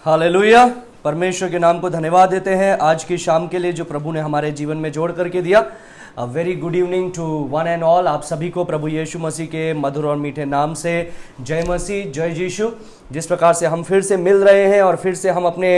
Hallelujah. परमेश्वर के नाम को धन्यवाद देते हैं आज की शाम के लिए जो प्रभु ने हमारे जीवन में जोड़ करके दिया। A very good evening to one and all. आप सभी को प्रभु यीशु मसीह के मधुर और मीठे नाम से जय मसीह, जय यीशु। जिस प्रकार से हम फिर से मिल रहे हैं और फिर से हम अपने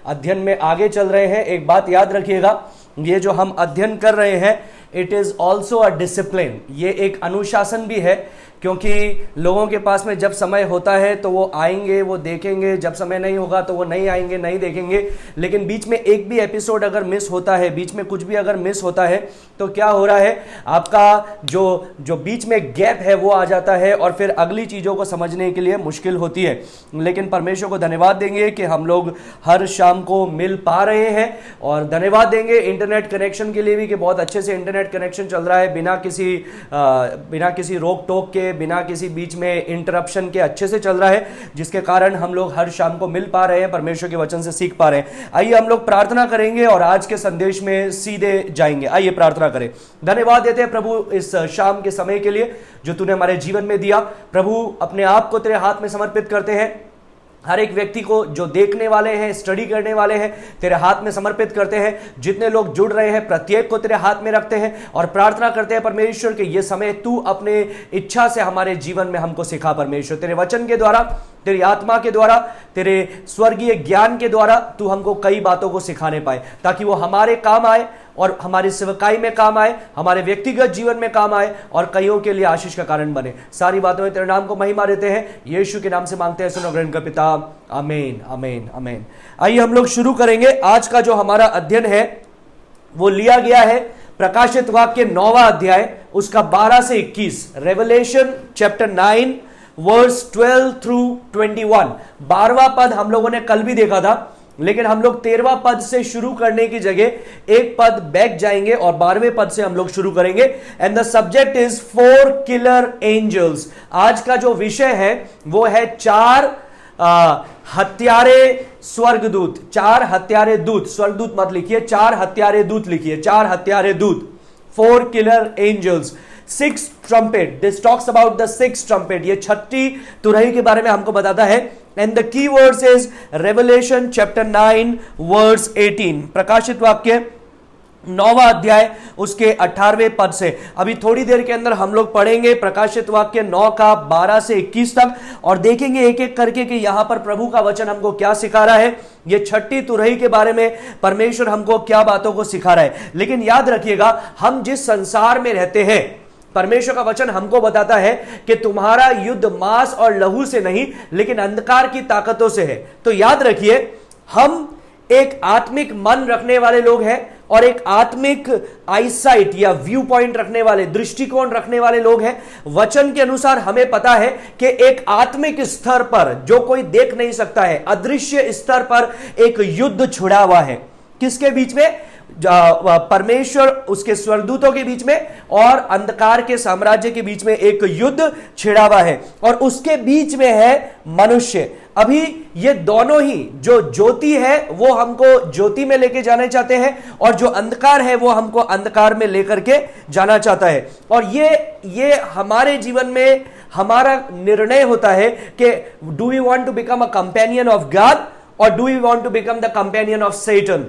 अध्ययन में आगे चल रहे हैं, एक बात याद रखिएगा, ये जो हम अध्ययन कर रहे हैं it is also a discipline. ये एक अनुशासन भी है, क्योंकि लोगों के पास में जब समय होता है तो वो आएंगे, वो देखेंगे, जब समय नहीं होगा तो वो नहीं आएंगे, नहीं देखेंगे। लेकिन बीच में एक भी एपिसोड अगर मिस होता है, बीच में कुछ भी अगर मिस होता है तो क्या हो रहा है, आपका जो बीच में गैप है वो आ जाता है और फिर अगली चीज़ों को समझने के लिए मुश्किल होती है। लेकिन परमेश्वर को धन्यवाद देंगे कि हम लोग हर शाम को मिल पा रहे हैं, और धन्यवाद देंगे इंटरनेट कनेक्शन के लिए भी कि बहुत अच्छे से इंटरनेट कनेक्शन चल रहा है, बिना किसी रोक टोक के, बिना किसी बीच में इंटरप्शन के अच्छे से चल रहा है, जिसके कारण हम लोग हर शाम को मिल पा रहे हैं, परमेश्वर के वचन से सीख पा रहे हैं। आइए हम लोग प्रार्थना करेंगे और आज के संदेश में सीधे जाएंगे। आइए प्रार्थना करें। धन्यवाद देते हैं प्रभु इस शाम के समय के लिए जो तूने हमारे जीवन में दिया। प्रभु अपने आप को तेरे हाथ में समर्पित करते हैं, हर एक व्यक्ति को जो देखने वाले हैं, स्टडी करने वाले हैं, तेरे हाथ में समर्पित करते हैं। जितने लोग जुड़ रहे हैं प्रत्येक को तेरे हाथ में रखते हैं और प्रार्थना करते हैं परमेश्वर के ये समय तू अपने इच्छा से हमारे जीवन में हमको सिखा। परमेश्वर तेरे वचन के द्वारा, तेरी आत्मा के द्वारा, तेरे स्वर्गीय ज्ञान के द्वारा तू हमको कई बातों को सिखाने पाए, ताकि वो हमारे काम आए और हमारी सेवकाई में काम आए, हमारे व्यक्तिगत जीवन में काम आए और कईयों के लिए आशीष का कारण बने। सारी बातों में तेरे नाम को महिमा देते हैं, यीशु के नाम से मांगते हैं, सुनो ग्रहण कर पिता, आमीन आमीन आमीन। आइए हम लोग शुरू करेंगे। आज का जो हमारा अध्ययन है वो लिया गया है प्रकाशित वाक्य 9वां अध्याय, उसका 12 से 21, रेवलेशन चैप्टर 9 वर्स 12 थ्रू 21। 12वां पद हम लोगों ने कल भी देखा था, लेकिन हम लोग 13वां पद से शुरू करने की जगह एक पद बैक जाएंगे और 12वें पद से हम लोग शुरू करेंगे। And the subject is 4 killer angels. आज का जो विषय है वो है 4 हत्यारे स्वर्गदूत, 4 हत्यारे दूत। स्वर्गदूत मत लिखिए, 4 हत्यारे दूत लिखिए, 4 हत्यारे दूत, 4 killer angels. 6 trumpet, this talks about the 6 trumpet. ये 6ठी तुरही के बारे में हमको बताता है। And the key verse is Revelation chapter 9 verse 18। प्रकाशित वाक्य 9वां अध्याय उसके 18वें पद से अभी थोड़ी देर के अंदर हम लोग पढ़ेंगे प्रकाशित वाक्य 9 का 12 से 21 तक, और देखेंगे एक एक करके कि यहां पर प्रभु का वचन हमको क्या सिखा रहा है, ये 6ठी तुरही के बारे में परमेश्वर हमको क्या बातों को सिखा रहा है। लेकिन याद रखिएगा, हम जिस संसार में रहते हैं, परमेश्वर का वचन हमको बताता है कि तुम्हारा युद्ध मांस और लहू से नहीं लेकिन अंधकार की ताकतों से है। तो याद रखिए, हम एक आत्मिक मन रखने वाले लोग हैं और एक आत्मिक आईसाइट या व्यू पॉइंट रखने वाले, दृष्टिकोण रखने वाले लोग हैं। वचन के अनुसार हमें पता है कि एक आत्मिक स्तर पर जो कोई देख नहीं सकता है, अदृश्य स्तर पर एक युद्ध छिड़ा हुआ है। किसके बीच में? परमेश्वर उसके स्वर्गदूतों के बीच में और अंधकार के साम्राज्य के बीच में एक युद्ध छिड़ा हुआ है, और उसके बीच में है मनुष्य। अभी ये दोनों ही, जो ज्योति है वो हमको ज्योति में लेके जाना चाहते हैं और जो अंधकार है वो हमको अंधकार में लेकर के जाना चाहता है। और ये हमारे जीवन में हमारा निर्णय होता है कि do we want to become a companion of God और do we want to become the companion of Satan.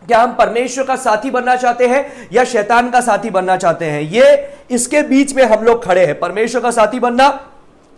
क्या हम परमेश्वर का साथी बनना चाहते हैं या शैतान का साथी बनना चाहते हैं? ये इसके बीच में हम लोग खड़े हैं, परमेश्वर का साथी बनना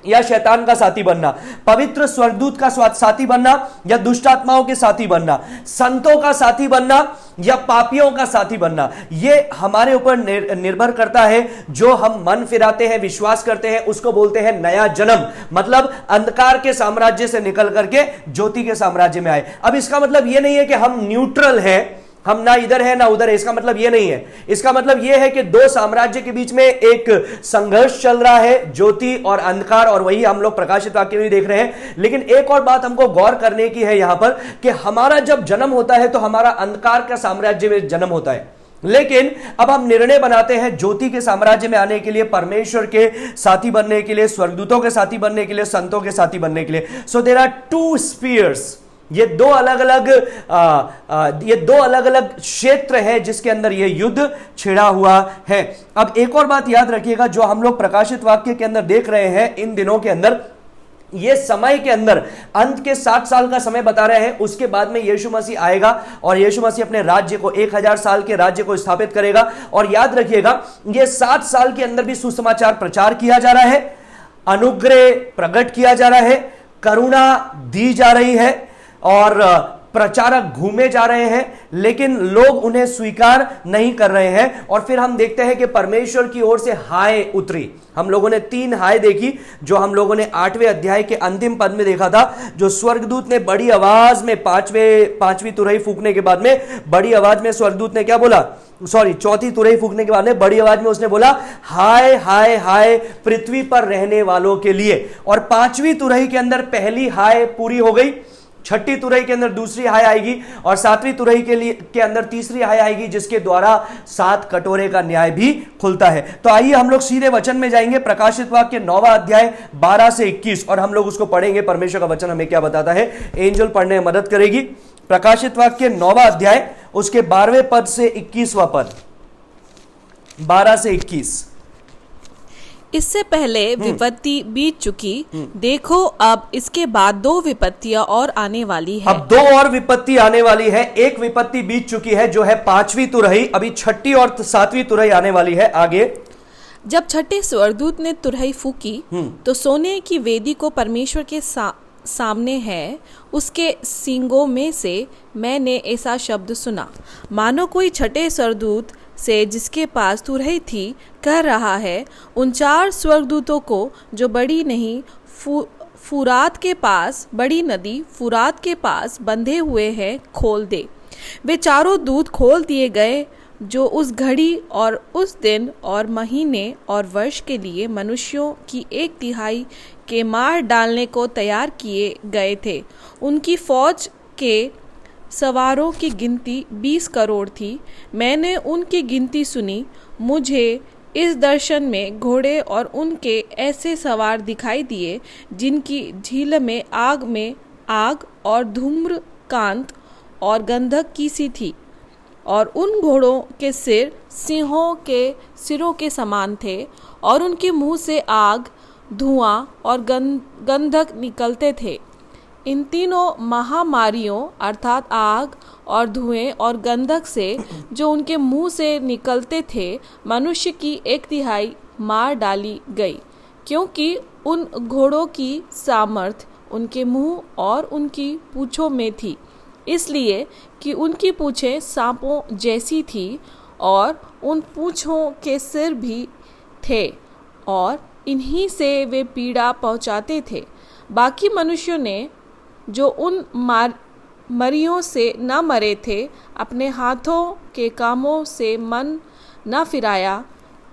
या शैतान का साथी बनना, पवित्र स्वर्गदूत का साथी बनना या दुष्ट आत्माओं के साथी बनना, संतों का साथी बनना या पापियों का साथी बनना। ये हमारे ऊपर निर्भर करता है। जो हम मन फिराते हैं, विश्वास करते हैं, उसको बोलते हैं नया जन्म। मतलब अंधकार के साम्राज्य से निकल करके ज्योति के साम्राज्य में आए। अब इसका मतलब यह नहीं है कि हम न्यूट्रल हैं, हम ना इधर है ना उधर है, इसका मतलब ये नहीं है। इसका मतलब ये है कि दो साम्राज्य के बीच में एक संघर्ष चल रहा है, ज्योति और अंधकार, और वही हम लोग प्रकाशित वाक्य में देख रहे हैं। लेकिन एक और बात हमको गौर करने की है यहां पर कि हमारा जब जन्म होता है तो हमारा अंधकार का साम्राज्य में जन्म होता है, लेकिन अब हम निर्णय बनाते हैं ज्योति के साम्राज्य में आने के लिए, परमेश्वर के साथी बनने के लिए, स्वर्गदूतों के साथी बनने के लिए, संतों के साथी बनने के लिए। So there are 2 spheres. ये दो अलग अलग क्षेत्र है जिसके अंदर ये युद्ध छिड़ा हुआ है। अब एक और बात याद रखिएगा, जो हम लोग प्रकाशित वाक्य के अंदर देख रहे हैं इन दिनों के अंदर, ये समय के अंदर अंत के 7 साल का समय बता रहे हैं, उसके बाद में यीशु मसीह आएगा और यीशु मसीह अपने राज्य को 1000 साल के राज्य को स्थापित करेगा। और याद रखिएगा, ये 7 साल के अंदर भी सुसमाचार प्रचार किया जा रहा है, अनुग्रह प्रकट किया जा रहा है, करुणा दी जा रही है और प्रचारक घूमे जा रहे हैं, लेकिन लोग उन्हें स्वीकार नहीं कर रहे हैं। और फिर हम देखते हैं कि परमेश्वर की ओर से हाय उतरी। हम लोगों ने 3 हाय देखी, जो हम लोगों ने 8वें अध्याय के अंतिम पद में देखा था। जो स्वर्गदूत ने बड़ी आवाज में पांचवी तुरही फूंकने के बाद में बड़ी आवाज में स्वर्गदूत ने क्या बोला, चौथी तुरही फूंकने के बाद में बड़ी आवाज में उसने बोला, हाय हाय हाय पृथ्वी पर रहने वालों के लिए। और 5वीं तुरही के अंदर पहली हाय पूरी हो गई, 6ठी तुरही के अंदर दूसरी हाय आएगी और 7वीं तुरही के अंदर तीसरी हाय आएगी, जिसके द्वारा 7 कटोरे का न्याय भी खुलता है। तो आइए हम लोग सीधे वचन में जाएंगे, प्रकाशित वाक्य 9वां अध्याय 12 से 21, और हम लोग उसको पढ़ेंगे। परमेश्वर का वचन हमें क्या बताता है, एंजल पढ़ने में मदद करेगी। प्रकाशित वाक्य 9वां अध्याय उसके 12वें पद से 21वां पद, 12 से 21। इससे पहले विपत्ति बीत चुकी, देखो अब इसके बाद 2 विपत्तियां और आने वाली है। अब 2 और विपत्ति आने वाली है। एक विपत्ति बीत चुकी है जो है 5वीं तुरही, अभी 6ठी और 7वीं तुरही आने वाली है। आगे, जब 6ठे स्वर्गदूत ने तुरही फूकी तो सोने की वेदी को परमेश्वर के सामने है, उसके सींगों में से मैंने ऐसा शब्द सुना, मानो कोई 6ठे स्वर्गदूत से जिसके पास तुरही थी कह रहा है, उन 4 स्वर्गदूतों को जो बड़ी नहीं फुरात के पास, बड़ी नदी फुरात के पास बंधे हुए हैं, खोल दे। वे चारों दूत खोल दिए गए जो उस घड़ी और उस दिन और महीने और वर्ष के लिए मनुष्यों की 1/3 के मार डालने को तैयार किए गए थे। उनकी फौज के सवारों की गिनती 20 करोड़ थी। मैंने उनकी गिनती सुनी। मुझे इस दर्शन में घोड़े और उनके ऐसे सवार दिखाई दिए जिनकी झील में आग और धूम्रकांत और गंधक की सी थी, और उन घोड़ों के सिर सिंहों के सिरों के समान थे, और उनके मुंह से आग, धुआं और गंधक निकलते थे। इन तीनों महामारियों अर्थात आग और धुएं और गंधक से जो उनके मुंह से निकलते थे, मनुष्य की 1/3 मार डाली गई, क्योंकि उन घोड़ों की सामर्थ उनके मुंह और उनकी पूंछों में थी, इसलिए कि उनकी पूंछें सांपों जैसी थी और उन पूंछों के सिर भी थे, और इन्हीं से वे पीड़ा पहुंचाते थे। बाकी मनुष्यों ने जो उन मरियों से न मरे थे, अपने हाथों के कामों से मन न फिराया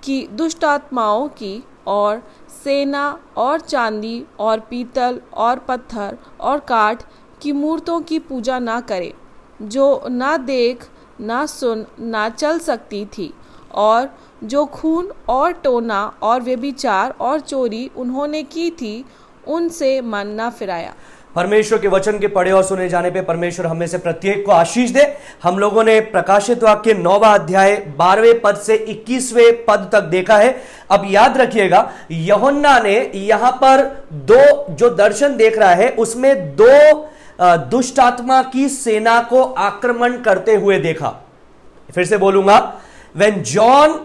कि दुष्ट आत्माओं की और सेना और चांदी और पीतल और पत्थर और काठ की मूर्तों की पूजा ना करे, जो ना देख ना सुन ना चल सकती थी, और जो खून और टोना और व्यभिचार और चोरी उन्होंने की थी, उनसे मन ना फिराया। परमेश्वर के वचन के पढ़े और सुने जाने पे परमेश्वर हमें से प्रत्येक को आशीष दे। हम लोगों ने प्रकाशित वाक्य 9वां अध्याय 12वें पद से 21वें पद तक देखा है। अब याद रखिएगा, यूहन्ना ने यहां पर 2 जो दर्शन देख रहा है उसमें 2 दुष्ट आत्मा की सेना को आक्रमण करते हुए देखा। फिर से बोलूंगा, when John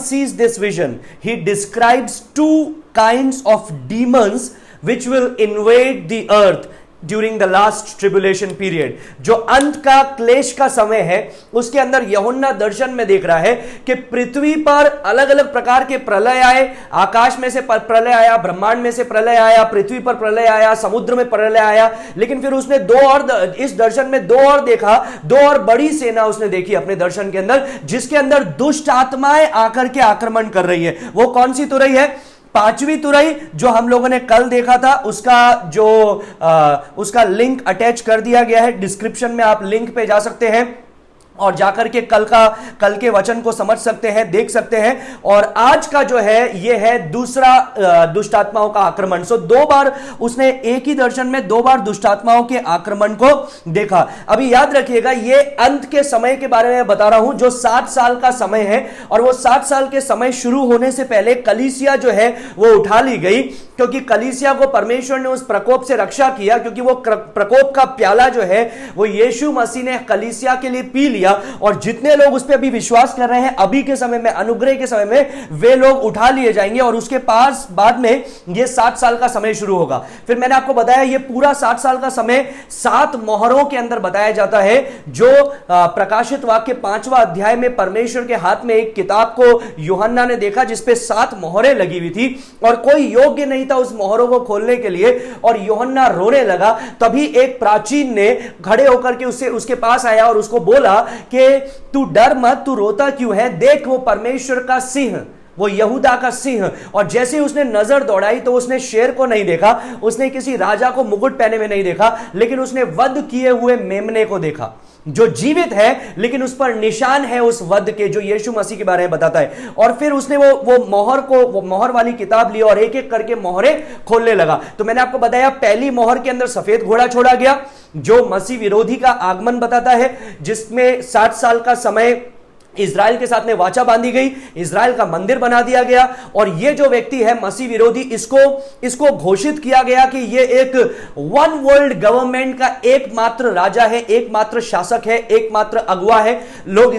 sees this vision, he describes 2 kinds of demons which will invade the earth during the last tribulation period। जो अंत का क्लेश का समय है, उसके अंदर यूहन्ना दर्शन में देख रहा है कि पृथ्वी पर अलग अलग प्रकार के प्रलय आए। आकाश में से प्रलय आया, ब्रह्मांड में से प्रलय आया, पृथ्वी पर प्रलय आया, समुद्र में प्रलय आया। लेकिन फिर उसने 2 और इस दर्शन में 2 और देखा, 2 और बड़ी सेना उसने देखी अपने दर्शन के अंदर, जिसके अंदर दुष्ट आत्माएं आकर के आक्रमण कर रही है। वो कौन सी तुरही है? 5वीं तुरही, जो हम लोगों ने कल देखा था। उसका लिंक अटैच कर दिया गया है डिस्क्रिप्शन में, आप लिंक पे जा सकते हैं और जाकर के कल के वचन को समझ सकते हैं, देख सकते हैं। और आज का जो है ये है दूसरा दुष्ट आत्माओं का आक्रमण। 2 बार उसने एक ही दर्शन में 2 बार दुष्ट आत्माओं के आक्रमण को देखा। अभी याद रखिएगा, ये अंत के समय के बारे में बता रहा हूं, जो 7 साल का समय है, और वो 7 साल के समय शुरू होने से पहले कलीसिया जो है वो उठा ली गई। क्योंकि कलीसिया को परमेश्वर ने उस प्रकोप से रक्षा किया, क्योंकि वो प्रकोप का प्याला जो है वो यीशु मसीह ने कलीसिया के लिए पी लिया, और जितने लोग उस पर अभी विश्वास कर रहे हैं अभी के समय में, अनुग्रह के समय में, वे लोग उठा लिए जाएंगे और उसके पास बाद में ये 7 साल का समय शुरू होगा। फिर मैंने आपको बताया ये पूरा 7 साल का समय 7 मोहरों के अंदर बताया जाता है, जो प्रकाशित वाक्य 5वां अध्याय में परमेश्वर के हाथ में एक किताब को यूहन्ना ने देखा जिसपे 7 मोहरें लगी हुई थी, और कोई योग्य नहीं था उस मोहरों को खोलने के लिए, और यूहन्ना रोने लगा। तभी एक प्राचीन ने खड़े होकर के उसके पास आया और उसको बोला कि तू डर मत, तू रोता क्यों है, देख वो परमेश्वर का सिंह, वो यहूदा का सिंह। और जैसे उसने नजर दौड़ाई तो उसने शेर को नहीं देखा, उसने किसी राजा को मुकुट पहने में नहीं देखा, लेकिन उसने वध किए हुए मेमने को देखा जो जीवित है, लेकिन उस पर निशान है उस वध के, जो यीशु मसीह के बारे में बताता है। और फिर उसने वो मोहर वाली किताब ली और एक एक करके मोहरें खोलने लगा। तो मैंने आपको बताया पहली मोहर के अंदर सफेद घोड़ा छोड़ा गया, जो मसीह विरोधी का आगमन बताता है, जिसमें 60 साल का समय इजराइल के साथ में वाचा बांधी गई, इजराइल का मंदिर बना दिया गया, और ये जो व्यक्ति है मसीह विरोधी, इसको घोषित किया गया कि ये एक वन वर्ल्ड गवर्नमेंट का एकमात्र राजा है, एकमात्र शासक है, एकमात्र अगुवा है। लोग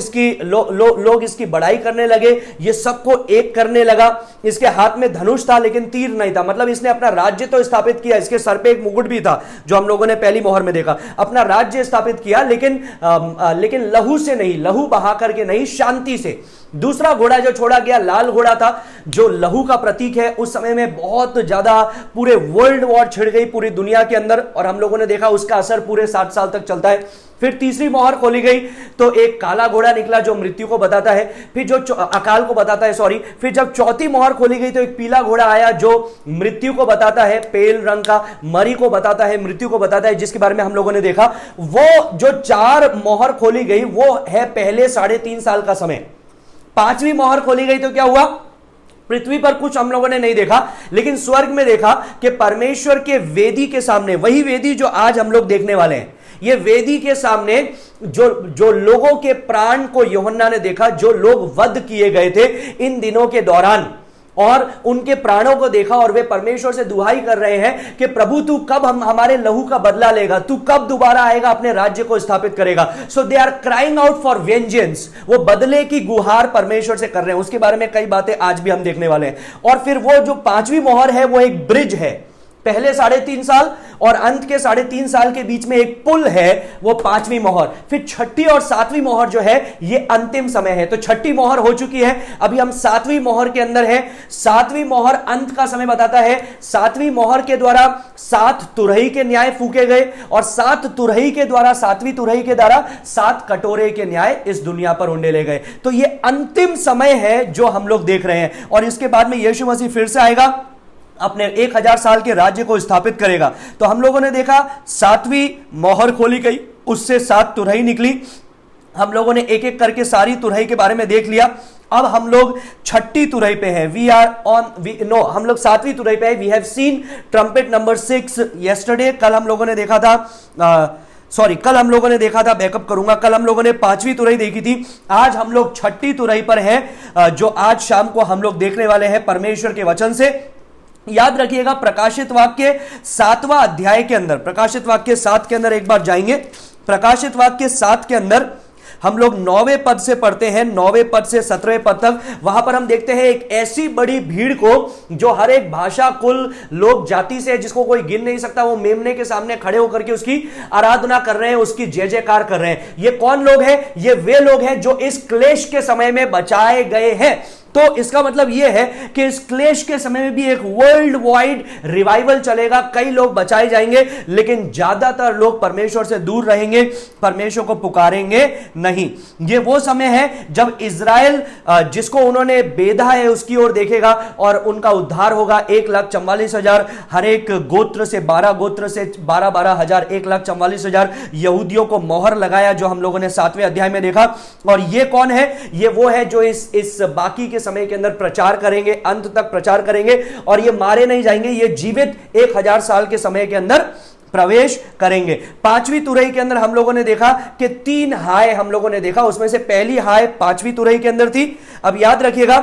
इसकी बड़ाई करने लगे, ये सबको एक करने लगा। इसके हाथ में धनुष था लेकिन तीर नहीं था, मतलब इसने अपना राज्य तो स्थापित किया, इसके सर पे एक मुकुट भी था जो हम लोगों ने पहली मोहर में देखा, अपना राज्य स्थापित किया, लेकिन लहू से नहीं, लहू बहा करके नहीं, शांति से। दूसरा घोड़ा जो छोड़ा गया लाल घोड़ा था, जो लहू का प्रतीक है। उस समय में बहुत ज्यादा पूरे वर्ल्ड वॉर छिड़ गई पूरी दुनिया के अंदर, और हम लोगों ने देखा उसका असर पूरे 60 साल तक चलता है। फिर तीसरी मोहर खोली गई तो एक काला घोड़ा निकला जो मृत्यु को बताता है, फिर जो अकाल को बताता है, सॉरी। फिर जब चौथी मोहर खोली गई तो एक पीला घोड़ा आया जो मृत्यु को बताता है, पेल रंग का, मरी को बताता है, मृत्यु को बताता है, जिसके बारे में हम लोगों ने देखा। वो जो 4 मोहर खोली गई वो है पहले 3.5 साल का समय। 5वीं मोहर खोली गई तो क्या हुआ? पृथ्वी पर कुछ हम लोगों ने नहीं देखा, लेकिन स्वर्ग में देखा कि परमेश्वर के वेदी के सामने, वही वेदी जो आज हम लोग देखने वाले हैं, ये वेदी के सामने जो लोगों के प्राण को यूहन्ना ने देखा, जो लोग वध किए गए थे इन दिनों के दौरान, और उनके प्राणों को देखा, और वे परमेश्वर से दुहाई कर रहे हैं कि प्रभु तू कब हमारे लहू का बदला लेगा, तू कब दोबारा आएगा, अपने राज्य को स्थापित करेगा। So they are crying out for vengeance, वो बदले की गुहार परमेश्वर से कर रहे हैं। उसके बारे में कई बातें आज भी हम देखने वाले हैं। और फिर वो जो 5वीं मोहर है वो एक ब्रिज है, पहले 3.5 साल और अंत के 3.5 साल के बीच में एक पुल है, वो 5वीं मोहर। फिर 6ठी और 7वीं मोहर जो है ये अंतिम समय है। तो 6ठी मोहर हो चुकी है, अभी हम 7वीं मोहर के अंदर है। 7वीं मोहर अंत का समय बताता है। 7वीं मोहर के द्वारा 7 तुरही के न्याय फूके गए, और 7 तुरही के द्वारा, 7वीं तुरही के द्वारा 7 कटोरे के न्याय इस दुनिया पर उंडेले गए। तो ये अंतिम समय है जो हम लोग देख रहे हैं, और इसके बाद में यीशु मसीह फिर से आएगा, अपने 1000 साल के राज्य को स्थापित करेगा। तो हम लोगों ने देखा 7वीं मोहर खोली गई, उससे 7 तुरही निकली। हम लोगों ने एक एक करके सारी तुरही के बारे में देख लिया। अब हम लोग 6ठी तुरही पे हैं। हम लोग 7वीं तुरही पे हैं। We have seen trumpet number 6 yesterday. कल हम लोगों ने देखा था, कल हम लोगों ने देखा था, बैकअप करूंगा, कल हम लोगों ने 5वीं तुरही देखी थी। आज हम लोग 6ठी तुरही पर हैं, जो आज शाम को हम लोग देखने वाले हैं परमेश्वर के वचन से। याद रखिएगा प्रकाशित वाक्य 7वां अध्याय के अंदर, प्रकाशित वाक्य 7 के अंदर एक बार जाएंगे। प्रकाशित वाक्य 7 के अंदर हम लोग 9वें पद से पढ़ते हैं, 9वें पद से 17वें पद तक। वहां पर हम देखते हैं एक ऐसी बड़ी भीड़ को, जो हर एक भाषा, कुल, लोग, जाति से, जिसको कोई गिन नहीं सकता, वो मेमने के सामने खड़े होकर के उसकी आराधना कर रहे हैं, उसकी जय जयकार कर रहे हैं। ये कौन लोग हैं? ये वे लोग हैं जो इस क्लेश के समय में बचाए गए हैं। तो इसका मतलब यह है कि इस क्लेश के समय में भी एक वर्ल्ड वाइड रिवाइवल चलेगा। कई लोग बचाए जाएंगे, लेकिन ज्यादातर लोग परमेश्वर से दूर रहेंगे, परमेश्वर को पुकारेंगे नहीं। ये वो समय है जब इजराइल, जिसको उन्होंने बेधा है, उसकी ओर देखेगा और उनका उद्धार होगा। 1,44,000 हर एक गोत्र से, 12 गोत्र से 12,000, 1,44,000 यहूदियों को मोहर लगाया, जो हम लोगों ने 7वें अध्याय में देखा। और ये कौन है? ये वो है जो इस बाकी के समय के अंदर प्रचार करेंगे, अंत तक प्रचार करेंगे, और ये मारे नहीं जाएंगे, ये जीवित 1000 साल के समय के अंदर प्रवेश करेंगे। 5वीं तुरही के अंदर हम लोगों ने देखा कि 3 हाय हम लोगों ने देखा, उसमें से पहली हाय 5वीं तुरही के अंदर थी। अब याद रखिएगा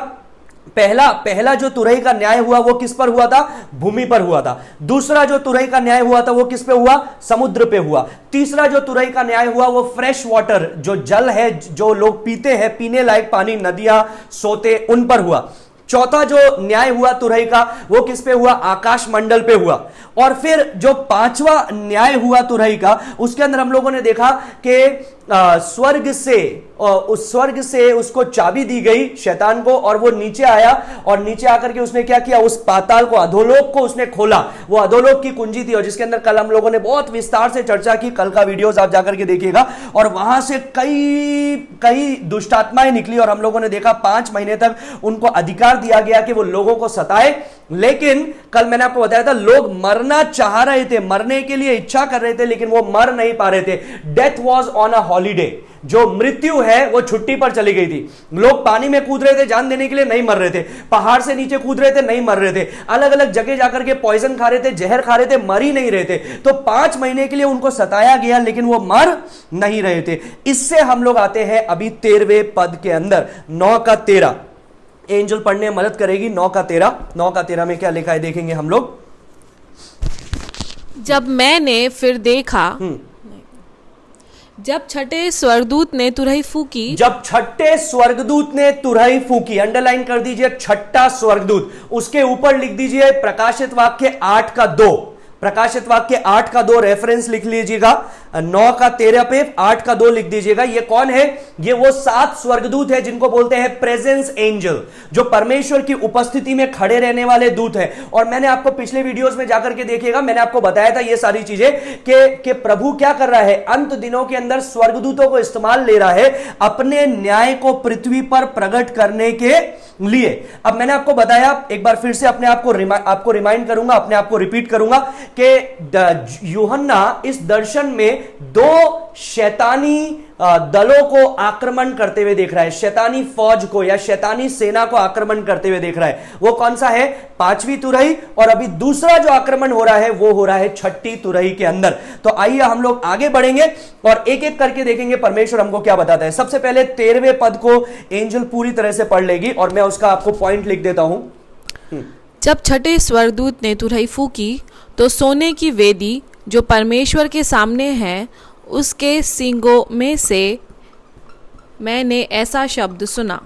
पहला जो तुरही का न्याय हुआ वो किस पर हुआ था? भूमि पर हुआ था। दूसरा जो तुरही का न्याय हुआ था वो किस पे हुआ? समुद्र पे हुआ। तीसरा जो तुरही का न्याय हुआ वो फ्रेश वाटर, जो जल है, जो लोग पीते हैं, पीने लायक पानी, नदियां, सोते, उन पर हुआ। चौथा जो न्याय हुआ तुरही का वो किस पे हुआ? आकाश मंडल पे हुआ। और फिर जो पांचवा न्याय हुआ तुरही का, उसके अंदर हम लोगों ने देखा कि स्वर्ग से उसको चाबी दी गई शैतान को, और वो नीचे आया, और नीचे आकर के उसने क्या किया? उस पाताल को, अधोलोक को उसने खोला। वो अधोलोक की कुंजी थी, और जिसके अंदर कल हम लोगों ने बहुत विस्तार से चर्चा की। कल का वीडियोस आप जाकर के देखिएगा। और वहां से कई दुष्ट आत्माएं निकली, और हम लोगों ने देखा 5 महीने तक उनको अधिकार दिया गया कि वो लोगों को सताए। लेकिन कल मैंने आपको बताया था, लोग मरना चाह रहे थे, मरने के लिए इच्छा कर रहे थे, लेकिन वो मर नहीं पा रहे थे। Death was on a holiday. जो मृत्यु है वो छुट्टी पर चली गई थी। लोग पानी में कूद रहे थे जान देने के लिए, नहीं मर रहे थे। पहाड़ से नीचे कूद रहे थे, नहीं मर रहे थे। अलग अलग जगह जाकर के पॉइजन खा रहे थे, जहर खा रहे थे, मर ही नहीं रहे थे। तो 5 महीने के लिए उनको सताया गया, लेकिन वो मर नहीं रहे थे। इससे हम लोग आते हैं अभी 13वें पद के अंदर, 9 का 13। एंजल पढ़ने में मदद करेगी। 9 का 13 में क्या लिखा है देखेंगे हम लोग। जब मैंने फिर देखा, जब छठे स्वर्गदूत ने तुरही फूकी, जब छठे स्वर्गदूत ने तुरही फूकी, अंडरलाइन कर दीजिए छठा स्वर्गदूत, उसके ऊपर लिख दीजिए प्रकाशित वाक्य 8 का 2। प्रकाशित वाक्य 8 का 2 रेफरेंस लिख लीजिएगा। 9 का 13 पे 8 का 2 लिख दीजिएगा। ये कौन है? ये वो 7 स्वर्गदूत है जिनको बोलते हैं प्रेजेंस एंजल, जो परमेश्वर की उपस्थिति में खड़े रहने वाले दूत है। और मैंने आपको पिछले वीडियोस में जाकर के देखिएगा, मैंने आपको बताया था ये सारी चीजें कि प्रभु क्या कर रहा है, अंत दिनों के अंदर स्वर्गदूतों को इस्तेमाल ले रहा है अपने न्याय को पृथ्वी पर प्रकट करने के लिए। अब मैंने आपको बताया, एक बार फिर से अपने आपको रिमाइंड करूंगा, अपने आप को रिपीट करूंगा कि यूहन्ना इस दर्शन में 2 शैतानी दलों को आक्रमण करते हुए देख रहा है, शैतानी फौज को या शैतानी सेना को आक्रमण करते हुए देख रहा है। वो कौन सा है? 5वीं तुरही। और अभी दूसरा जो आक्रमण हो रहा है वो हो रहा है 6ठी तुरही के अंदर। तो आइए हम लोग आगे बढ़ेंगे और एक एक करके देखेंगे परमेश्वर हमको क्या बताता है। सबसे पहले 13वें पद को एंजल पूरी तरह से पढ़ लेगी और मैं उसका आपको पॉइंट लिख देता हूं। जब छठे स्वर्गदूत ने तुरही फूकी तो सोने की वेदी जो परमेश्वर के सामने है, उसके सींगों में से मैंने ऐसा शब्द सुना।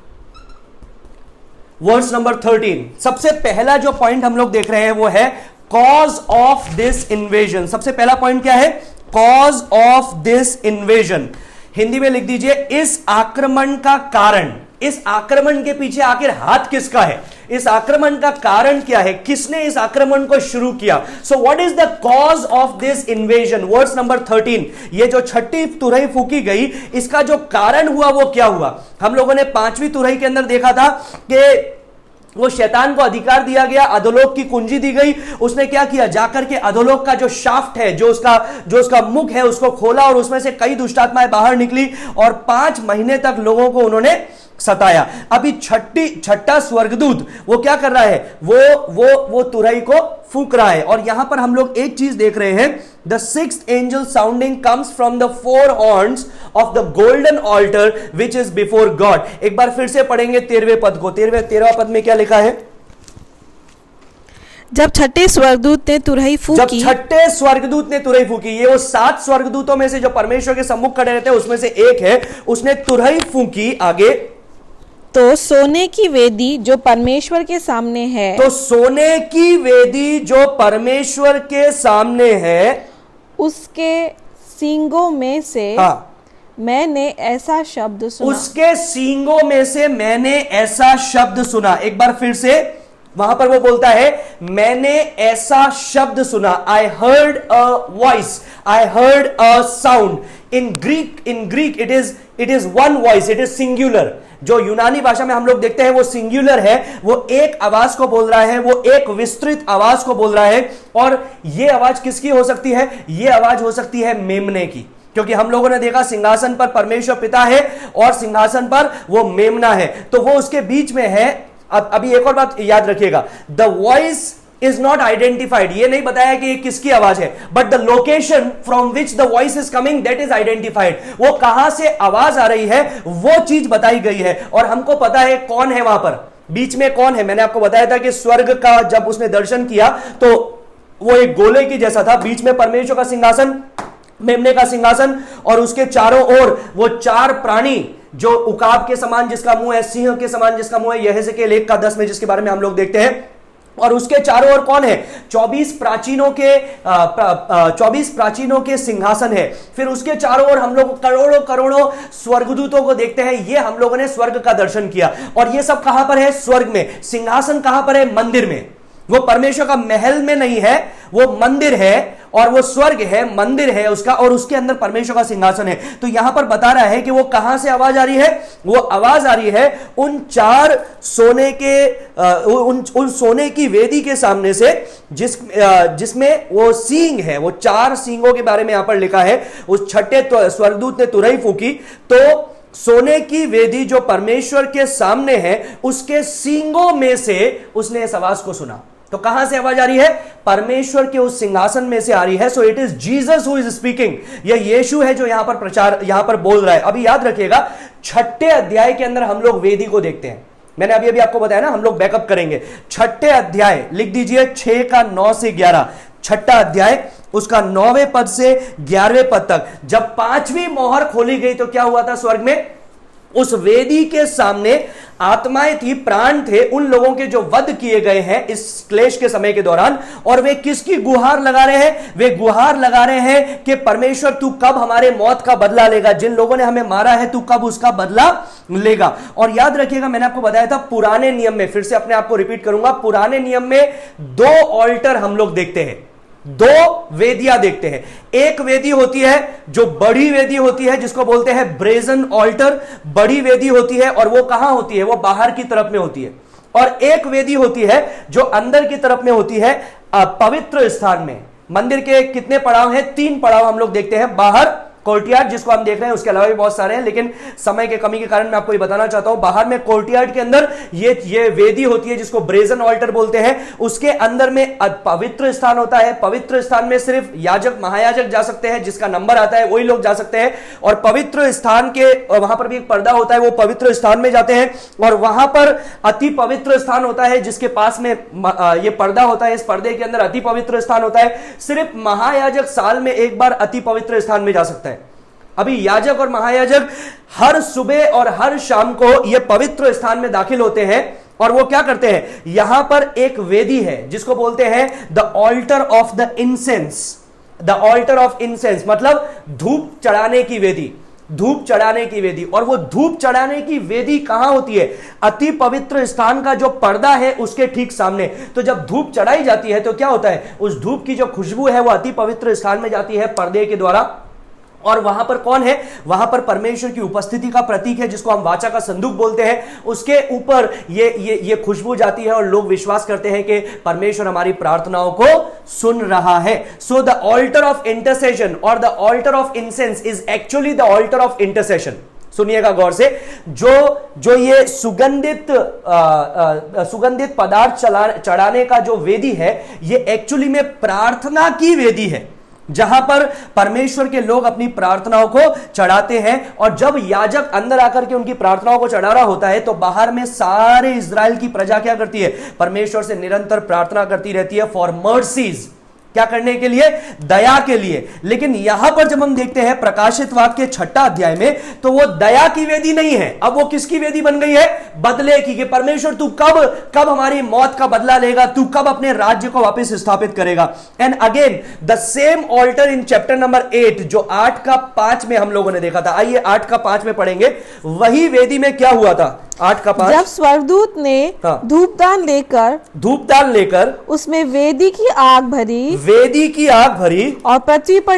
वर्स नंबर 13, सबसे पहला जो पॉइंट हम लोग देख रहे हैं वो है कॉज ऑफ दिस इन्वेजन। सबसे पहला पॉइंट क्या है? Cause of this invasion. Hindi में लिख दीजिए इस आक्रमण का कारण। इस आक्रमण के पीछे आखिर हाथ किसका है? इस आक्रमण का कारण क्या है? किसने इस आक्रमण को शुरू किया? So what is the cause of this invasion? Verse number 13, ये जो 6ठी तुरही फूकी गई, इसका जो कारण हुआ वो क्या हुआ? हम लोगों ने 5वीं तुरही के अंदर देखा था कि वो शैतान को अधिकार दिया गया, अधोलोक की कुंजी दी गई। उसने क्या किया? जाकर के अधोलोक का जो शाफ्ट है, जो उसका मुख है, उसको खोला और उसमें से कई दुष्टात्माएं बाहर निकली और 5 महीने तक लोगों को उन्होंने सताया। अभी छठा स्वर्गदूत वो क्या कर रहा है? वो तुरही को फूक रहा है। और यहां पर हम लोग एक चीज देख रहे हैं, the 6th angel sounding comes from the 4 horns of the golden altar which is before God. एक बार फिर से पढ़ेंगे 13वें पद को। 13वें पद में क्या लिखा है? जब छठे स्वर्गदूत ने तुरही फूकी, जब छठे स्वर्गदूत ने तुरही फूकी, ये वो 7 स्वर्गदूतों में से जो परमेश्वर के सम्मुख खड़े रहते हैं उसमें से एक है, उसने तुरही फूकी। आगे, तो सोने की वेदी जो परमेश्वर के सामने है, तो सोने की वेदी जो परमेश्वर के सामने है, उसके सींगों में से मैंने ऐसा शब्द सुना। उसके सींगों में से मैंने ऐसा शब्द सुना। एक बार फिर से वहां पर वो बोलता है मैंने ऐसा शब्द सुना। I heard a voice, I heard a sound. In Greek it is one voice, it is singular. जो यूनानी भाषा में हम लोग देखते हैं वो सिंगुलर है, वो एक आवाज को बोल रहा है, वो एक विस्तृत आवाज को बोल रहा है। और ये आवाज किसकी हो सकती है? ये आवाज हो सकती है मेमने की, क्योंकि हम लोगों ने देखा सिंहासन पर परमेश्वर पिता है और सिंहासन पर वो मेमना है, तो वो उसके बीच में है। अब अभी एक और बात याद रखिएगा, the voice is not identified. ये नहीं बताया कि ये किसकी आवाज है, but the location from which the voice is coming that is identified. वो कहां से आवाज आ रही है वो चीज बताई गई है और हमको पता है कौन है वहां पर। बीच में कौन है? मैंने आपको बताया था कि स्वर्ग का जब उसने दर्शन किया तो वो एक गोले की जैसा था, बीच में परमेश्वर का सिंहासन, मेमने का सिंहासन, और उसके चारों ओर वो चार प्राणी जो उकाब के समान जिसका मुंह है, सिंह के समान जिसका मुंह है, यहेजकेल 1:10 में जिसके बारे में हम लोग देखते हैं। और उसके चारों ओर कौन है? 24 प्राचीनों के सिंहासन है। फिर उसके चारों ओर हम लोग करोड़ों करोड़ों स्वर्गदूतों को देखते हैं। ये हम लोगों ने स्वर्ग का दर्शन किया। और ये सब कहां पर है? स्वर्ग में। सिंहासन कहां पर है? मंदिर में। वो परमेश्वर का महल में नहीं है, वो मंदिर है, और वो स्वर्ग है, मंदिर है उसका, और उसके अंदर परमेश्वर का सिंहासन है। तो यहां पर बता रहा है कि वो कहां से आवाज आ रही है? वो आवाज आ रही है उन चार सोने के उन सोने की वेदी के सामने से, जिसमें वो सींग है। वो चार सींगों के बारे में यहां पर लिखा है। उस छठे स्वर्गदूत ने तुरही फूकी तो सोने की वेदी जो परमेश्वर के सामने है, उसके सींगों में से उसने इस आवाज को सुना। तो कहां से आवाज आ रही है? परमेश्वर के उस सिंहासन में से आ रही है। So it is Jesus who is speaking. यह यीशु है जो यहां पर बोल रहा है। अभी याद रखिएगा, 6ठे अध्याय के अंदर हम लोग वेदी को देखते हैं। मैंने अभी आपको बताया ना, हम लोग बैकअप करेंगे। 6ठे अध्याय लिख दीजिए, 6 का 9 से 11, 6ठा अध्याय उसका 9वें पद से 11वें पद तक। जब 5वीं मोहर खोली गई तो क्या हुआ था स्वर्ग में? उस वेदी के सामने आत्माएं थी, प्राण थे, उन लोगों के जो वध किए गए हैं इस क्लेश के समय के दौरान। और वे किसकी गुहार लगा रहे हैं? वे गुहार लगा रहे हैं कि परमेश्वर तू कब हमारे मौत का बदला लेगा? जिन लोगों ने हमें मारा है तू कब उसका बदला लेगा? और याद रखिएगा, मैंने आपको बताया था पुराने नियम में, फिर से अपने आप को रिपीट करूंगा, पुराने नियम में 2 ऑल्टर हम लोग देखते हैं, 2 वेदियां देखते हैं। एक वेदी होती है जो बड़ी वेदी होती है, जिसको बोलते हैं ब्रेजन ऑल्टर, बड़ी वेदी होती है, और वो कहां होती है? वो बाहर की तरफ में होती है। और एक वेदी होती है जो अंदर की तरफ में होती है, पवित्र स्थान में। मंदिर के कितने पड़ाव हैं? 3 पड़ाव हम लोग देखते हैं। बाहर कोर्टयार्ड जिसको हम देख रहे हैं, उसके अलावा भी बहुत सारे हैं, लेकिन समय के कमी के कारण मैं आपको ये बताना चाहता हूं। बाहर में कोर्टयार्ड के अंदर ये वेदी होती है जिसको ब्रेजन ऑल्टर बोलते हैं। उसके अंदर में पवित्र स्थान होता है। पवित्र स्थान में सिर्फ याजक, महायाजक जा सकते हैं, जिसका नंबर आता है वही लोग जा सकते हैं। और पवित्र स्थान के वहां पर भी एक पर्दा होता है, वो पवित्र स्थान में जाते हैं। और वहां पर अति पवित्र स्थान होता है जिसके पास में ये पर्दा होता है। इस पर्दे के अंदर अति पवित्र स्थान होता है। सिर्फ महायाजक साल में एक बार अति पवित्र स्थान में जा सकता है। अभी याजक और महायाजक हर सुबह और हर शाम को यह पवित्र स्थान में दाखिल होते हैं। और वो क्या करते हैं? यहां पर एक वेदी है जिसको बोलते हैं the altar of the incense. The altar of incense मतलब धूप चढ़ाने की वेदी, धूप चढ़ाने की वेदी। और वो धूप चढ़ाने की वेदी कहां होती है? अति पवित्र स्थान का जो पर्दा है उसके ठीक सामने। तो जब धूप चढ़ाई जाती है तो क्या होता है? उस धूप की जो खुशबू है वो अति पवित्र स्थान में जाती है पर्दे के द्वारा। और वहां पर कौन है? वहां पर परमेश्वर की उपस्थिति का प्रतीक है, जिसको हम वाचा का संदूक बोलते हैं। उसके ऊपर ये खुशबू जाती है और लोग विश्वास करते हैं कि परमेश्वर हमारी प्रार्थनाओं को सुन रहा है। So the altar of intercession और the altar of incense is actually the altar of intercession. सुनिएगा गौर से, जो ये सुगंधित पदार्थ चढ़ाने का जो वेदी है, ये एक्चुअली में प्रार्थना की वेदी है, जहां पर परमेश्वर के लोग अपनी प्रार्थनाओं को चढ़ाते हैं। और जब याजक अंदर आकर के उनकी प्रार्थनाओं को चढ़ा रहा होता है तो बाहर में सारे इजराइल की प्रजा क्या करती है? परमेश्वर से निरंतर प्रार्थना करती रहती है फॉर मर्सीज। क्या करने के लिए? दया के लिए। लेकिन यहां पर जब हम देखते हैं प्रकाशित वाक्य 6ठा अध्याय में, तो वो दया की वेदी नहीं है। अब वो किसकी वेदी बन गई है? बदले की। कि परमेश्वर तू कब हमारी मौत का बदला लेगा? तू कब अपने राज्य को वापस स्थापित करेगा? And again the same altar in chapter number 8, जो 8 का 5 में हम लोगों ने देखा था। आइए 8 का 5 में पढ़ेंगे। वही वेदी में क्या हुआ था? 8 का 5, जब स्वर्गदूत ने धूपदान लेकर उसमें वेदी की आग भरी और पृथ्वी पर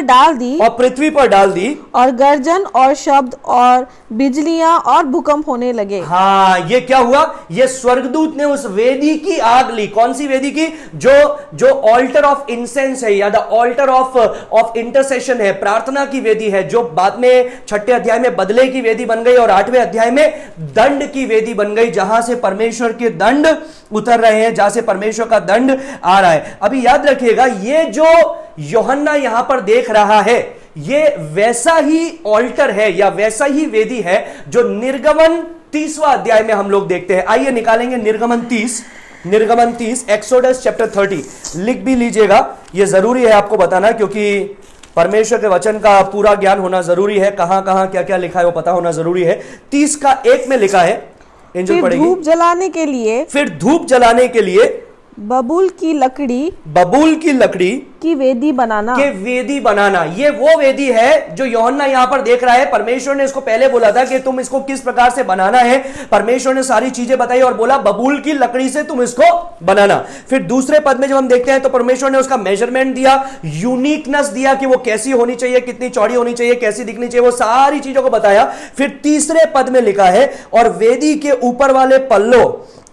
डाल दी और गर्जन और शब्द और बिजलियां और भूकंप होने लगे। हाँ, ये क्या हुआ? ये स्वर्गदूत ने उस वेदी की आग ली। कौन सी वेदी की? जो ऑल्टर ऑफ इंसेंस है या द ऑल्टर ऑफ इंटरसेशन है, प्रार्थना की वेदी है, जो बाद में 6ठे अध्याय में बदले की वेदी बन गई और 8वें अध्याय में दंड की वेदी बन गई, जहां से परमेश्वर के दंड उतर रहे हैं, जहां से परमेश्वर का दंड आ रहा है। अभी याद रखिएगा, ये जो यूहन्ना यहां पर देख रहा है, ये वैसा ही ऑल्टर है या वैसा ही वेदी है जो निर्गमन 30वां अध्याय में हम लोग देखते हैं। आइए निकालेंगे निर्गमन 30, एक्सोडस चैप्टर 30 लिख भी लीजिएगा, यह जरूरी है आपको बताना, क्योंकि परमेश्वर के वचन का पूरा ज्ञान होना जरूरी है। कहां कहां क्या क्या लिखा है वो पता होना जरूरी है। 30 का 1 में लिखा है, एंजल फिर पढ़ेगी। धूप जलाने के लिए, फिर धूप जलाने के लिए बबूल की लकड़ी की वेदी बनाना। के वेदी बनाना। ये वो वेदी है जो यूहन्ना यहां पर देख रहा है। परमेश्वर ने इसको पहले बोला था कि तुम इसको किस प्रकार से बनाना है। परमेश्वर ने सारी चीजें बताई और बोला बबूल की लकड़ी से तुम इसको बनाना। फिर दूसरे पद में जब हम देखते हैं तो परमेश्वर ने उसका मेजरमेंट दिया, यूनिकनेस दिया कि वो कैसी होनी चाहिए, कितनी चौड़ी होनी चाहिए, कैसी दिखनी चाहिए, वो सारी चीजों को बताया। फिर तीसरे पद में लिखा है और वेदी के ऊपर वाले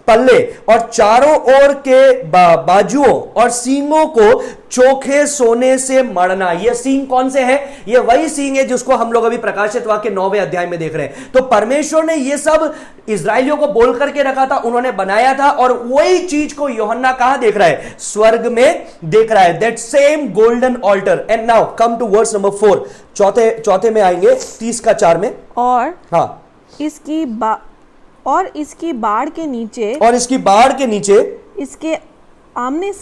पल्ले और चारों ओर के बाजुओं और सींगों को चोखे सोने से मढ़ना। ये सींग कौन से है? ये वही सींग है जिसको हम लोग अभी प्रकाशित वाक्य 9वें अध्याय में देख रहे हैं। तो परमेश्वर ने ये सब इजराइलियों को बोल करके रखा था, उन्होंने बनाया था, और वही चीज को यूहन्ना कहां देख रहा है? स्वर्ग में देख रहा है। That same golden altar. And now come to verse number 4, चौथे में आएंगे 30 का 4 में। और हाँ, इसकी बाड़ के नीचे इसके आमने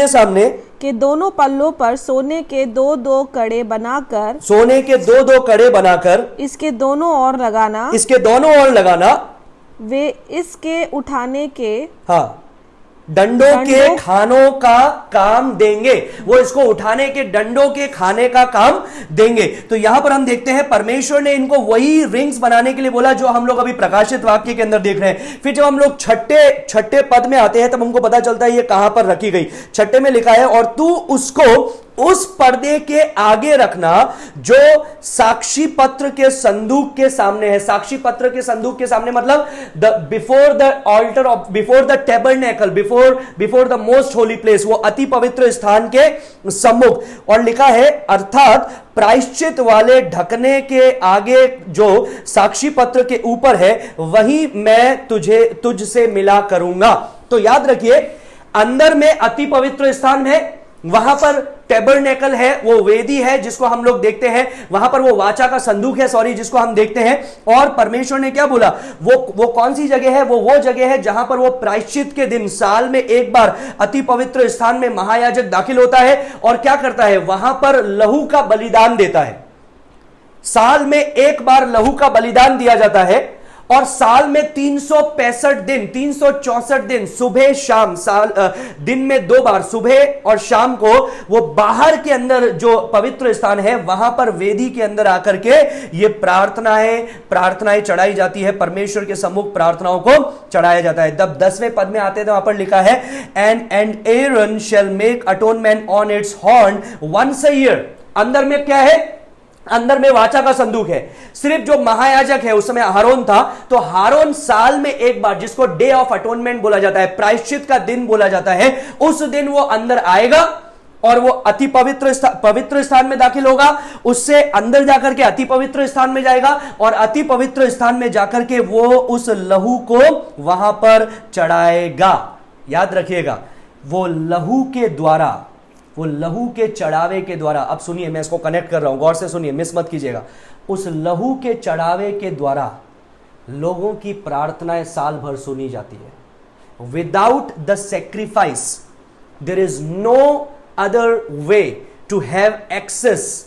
सामने के दोनों पल्लों पर सोने के दो कड़े बनाकर इसके दोनों ओर लगाना। वे इसके उठाने के डंडों के खानों का काम देंगे। वो इसको उठाने के डंडों के खाने का काम देंगे। तो यहां पर हम देखते हैं परमेश्वर ने इनको वही रिंग्स बनाने के लिए बोला जो हम लोग अभी प्रकाशित वाक्य के अंदर देख रहे हैं। फिर जब हम लोग छठे पद में आते हैं तब हमको पता चलता है ये कहां पर रखी गई। छठे में लिखा है और तू उसको उस पर्दे के आगे रखना जो साक्षी पत्र के संदूक के सामने है। साक्षी पत्र के संदूक के सामने मतलब before the altar of, before the tabernacle, before the most holy place, वो अति पवित्र स्थान के सम्मुख। और लिखा है अर्थात प्रायश्चित वाले ढकने के आगे जो साक्षी पत्र के ऊपर है वही मैं तुझसे मिला करूंगा। तो याद रखिए, अंदर में अति पवित्र स्थान है, वहां पर टेबरनेकल है, वो वेदी है जिसको हम लोग देखते हैं, वहां पर वो वाचा का संदूक है जिसको हम देखते हैं। और परमेश्वर ने क्या बोला, वो कौन सी जगह है? वो जगह है जहां पर वो प्रायश्चित के दिन साल में एक बार अति पवित्र स्थान में महायाजक दाखिल होता है और क्या करता है? वहां पर लहू का बलिदान देता है। साल में एक बार लहू का बलिदान दिया जाता है और साल में 364 दिन सुबह शाम, दिन में 2 बार सुबह और शाम को वो बाहर के अंदर जो पवित्र स्थान है वहां पर वेदी के अंदर आकर के ये प्रार्थनाएं चढ़ाई जाती है। परमेश्वर के सम्मुख प्रार्थनाओं को चढ़ाया जाता है। जब 10वें पद में आते हैं तो वहां पर लिखा है and Aaron shall make atonement on its horn once a year. अंदर में क्या है? अंदर में वाचा का संदूक है। सिर्फ जो महायाजक है, उस समय हारून था, तो हारून साल में एक बार, जिसको डे ऑफ अटोनमेंट बोला जाता है, प्रायश्चित का दिन बोला जाता है, उस दिन वो अंदर आएगा और वो अति पवित्र स्थान में दाखिल होगा। उससे अंदर जाकर के अति पवित्र स्थान में जाएगा और अति पवित्र स्थान में जाकर के वो उस लहू को वहां पर चढ़ाएगा। याद रखिएगा, वो लहू के चढ़ावे के द्वारा, अब सुनिए, मैं इसको कनेक्ट कर रहा हूं, गौर से सुनिए, मिस मत कीजिएगा। उस लहू के चढ़ावे के द्वारा लोगों की प्रार्थनाएं साल भर सुनी जाती है। Without the sacrifice there is no other way to have access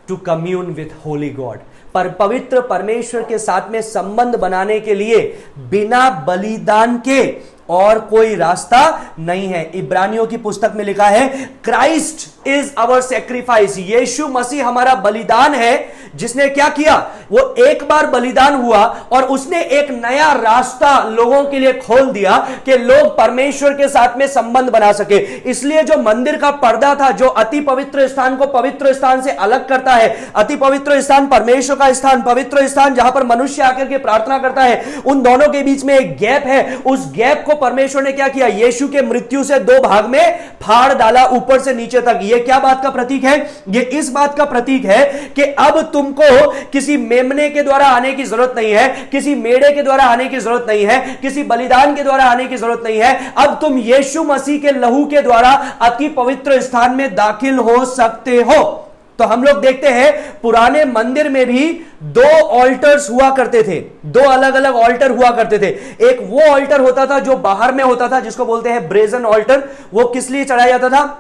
to commune with holy God. पर पवित्र परमेश्वर के साथ में संबंध बनाने के लिए बिना बलिदान के और कोई रास्ता नहीं है। इब्रानियों की पुस्तक में लिखा है क्राइस्ट इज आवर सेक्रीफाइस। यीशु मसीह हमारा बलिदान है, जिसने क्या किया? वो एक बार बलिदान हुआ और उसने एक नया रास्ता लोगों के लिए खोल दिया कि लोग परमेश्वर के साथ में संबंध बना सके। इसलिए जो मंदिर का पर्दा था, जो अति पवित्र स्थान को पवित्र स्थान से अलग करता है, अति पवित्र स्थान परमेश्वर का स्थान, पवित्र स्थान जहां पर मनुष्य आकर के प्रार्थना करता है, उन दोनों के बीच में एक गैप है। उस गैप को परमेश्वर ने क्या किया? यीशु के मृत्यु से 2 भाग में फाड़ डाला, ऊपर से नीचे तक। यह क्या बात का प्रतीक है? यह इस बात का प्रतीक है कि अब तुमको किसी मेमने के द्वारा आने की जरूरत नहीं है, किसी मेढ़े के द्वारा आने की जरूरत नहीं है, किसी बलिदान के द्वारा आने की जरूरत नहीं है। अब तुम यीशु मसीह के लहू के द्वारा अति पवित्र स्थान में दाखिल हो सकते हो। तो हम लोग देखते हैं पुराने मंदिर में भी दो ऑल्टर्स हुआ करते थे, दो अलग अलग ऑल्टर हुआ करते थे। एक वो ऑल्टर होता था जो बाहर में होता था, जिसको बोलते हैं ब्रेजन ऑल्टर। वो किस लिए चढ़ाया जाता था?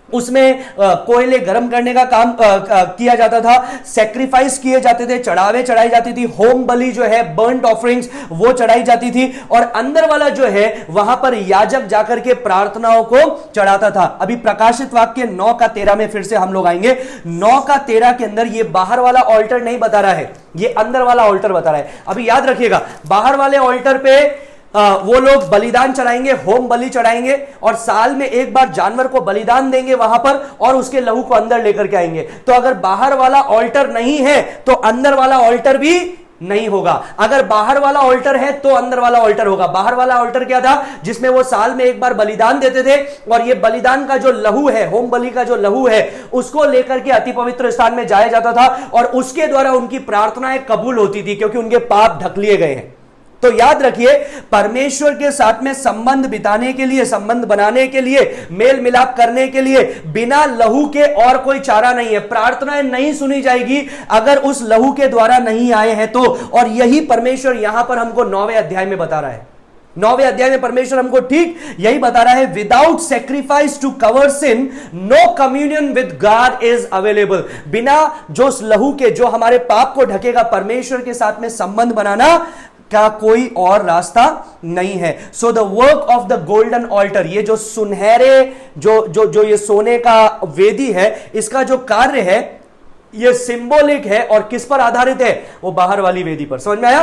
उसमें कोयले गर्म करने का काम किया जाता था, सेक्रीफाइस किए जाते थे, चढ़ावे चढ़ाई जाती थी, होम बलि जो है, बर्न्ट ऑफरिंग्स वो चढ़ाई जाती थी, और अंदर वाला जो है वहां पर याजक जाकर के प्रार्थनाओं को चढ़ाता था। अभी प्रकाशित वाक्य 9:13 में फिर से हम लोग आएंगे। 9:13 के अंदर ये बाहर वाला ऑल्टर नहीं बता रहा है, ये अंदर वाला ऑल्टर बता रहा है। अभी याद रखिएगा, बाहर वाले ऑल्टर पे वो लोग बलिदान चढ़ाएंगे, होम बलि चढ़ाएंगे, और साल में एक बार जानवर को बलिदान देंगे वहां पर, और उसके लहू को अंदर लेकर के आएंगे। तो अगर बाहर वाला ऑल्टर नहीं है तो अंदर वाला ऑल्टर भी नहीं होगा। अगर बाहर वाला ऑल्टर है तो अंदर वाला ऑल्टर होगा। बाहर वाला ऑल्टर क्या था? जिसमें वो साल में एक बार बलिदान देते थे, और ये बलिदान का जो लहू है, होम बलि का जो लहू है, उसको लेकर के अति पवित्र स्थान में जाया जाता था, और उसके द्वारा उनकी प्रार्थनाएं कबूल होती थी, क्योंकि उनके पाप ढक लिए गए हैं। तो याद रखिए, परमेश्वर के साथ में संबंध बिताने के लिए, संबंध बनाने के लिए, मेल मिलाप करने के लिए बिना लहू के और कोई चारा नहीं है। प्रार्थनाएं नहीं सुनी जाएगी अगर उस लहू के द्वारा नहीं आए हैं तो। और यही परमेश्वर यहां पर हमको 9वें अध्याय में बता रहा है। 9वें अध्याय में परमेश्वर हमको ठीक यही बता रहा है, without sacrifice to cover sin no communion with God is available. बिना जो लहू के, जो हमारे पाप को ढकेगा, परमेश्वर के साथ में संबंध बनाना का कोई और रास्ता नहीं है। So the work of the golden altar, ये जो सुनहरे जो ये सोने का वेदी है, इसका जो कार्य है ये सिंबॉलिक है, और किस पर आधारित है? वो बाहर वाली वेदी पर। समझ में आया?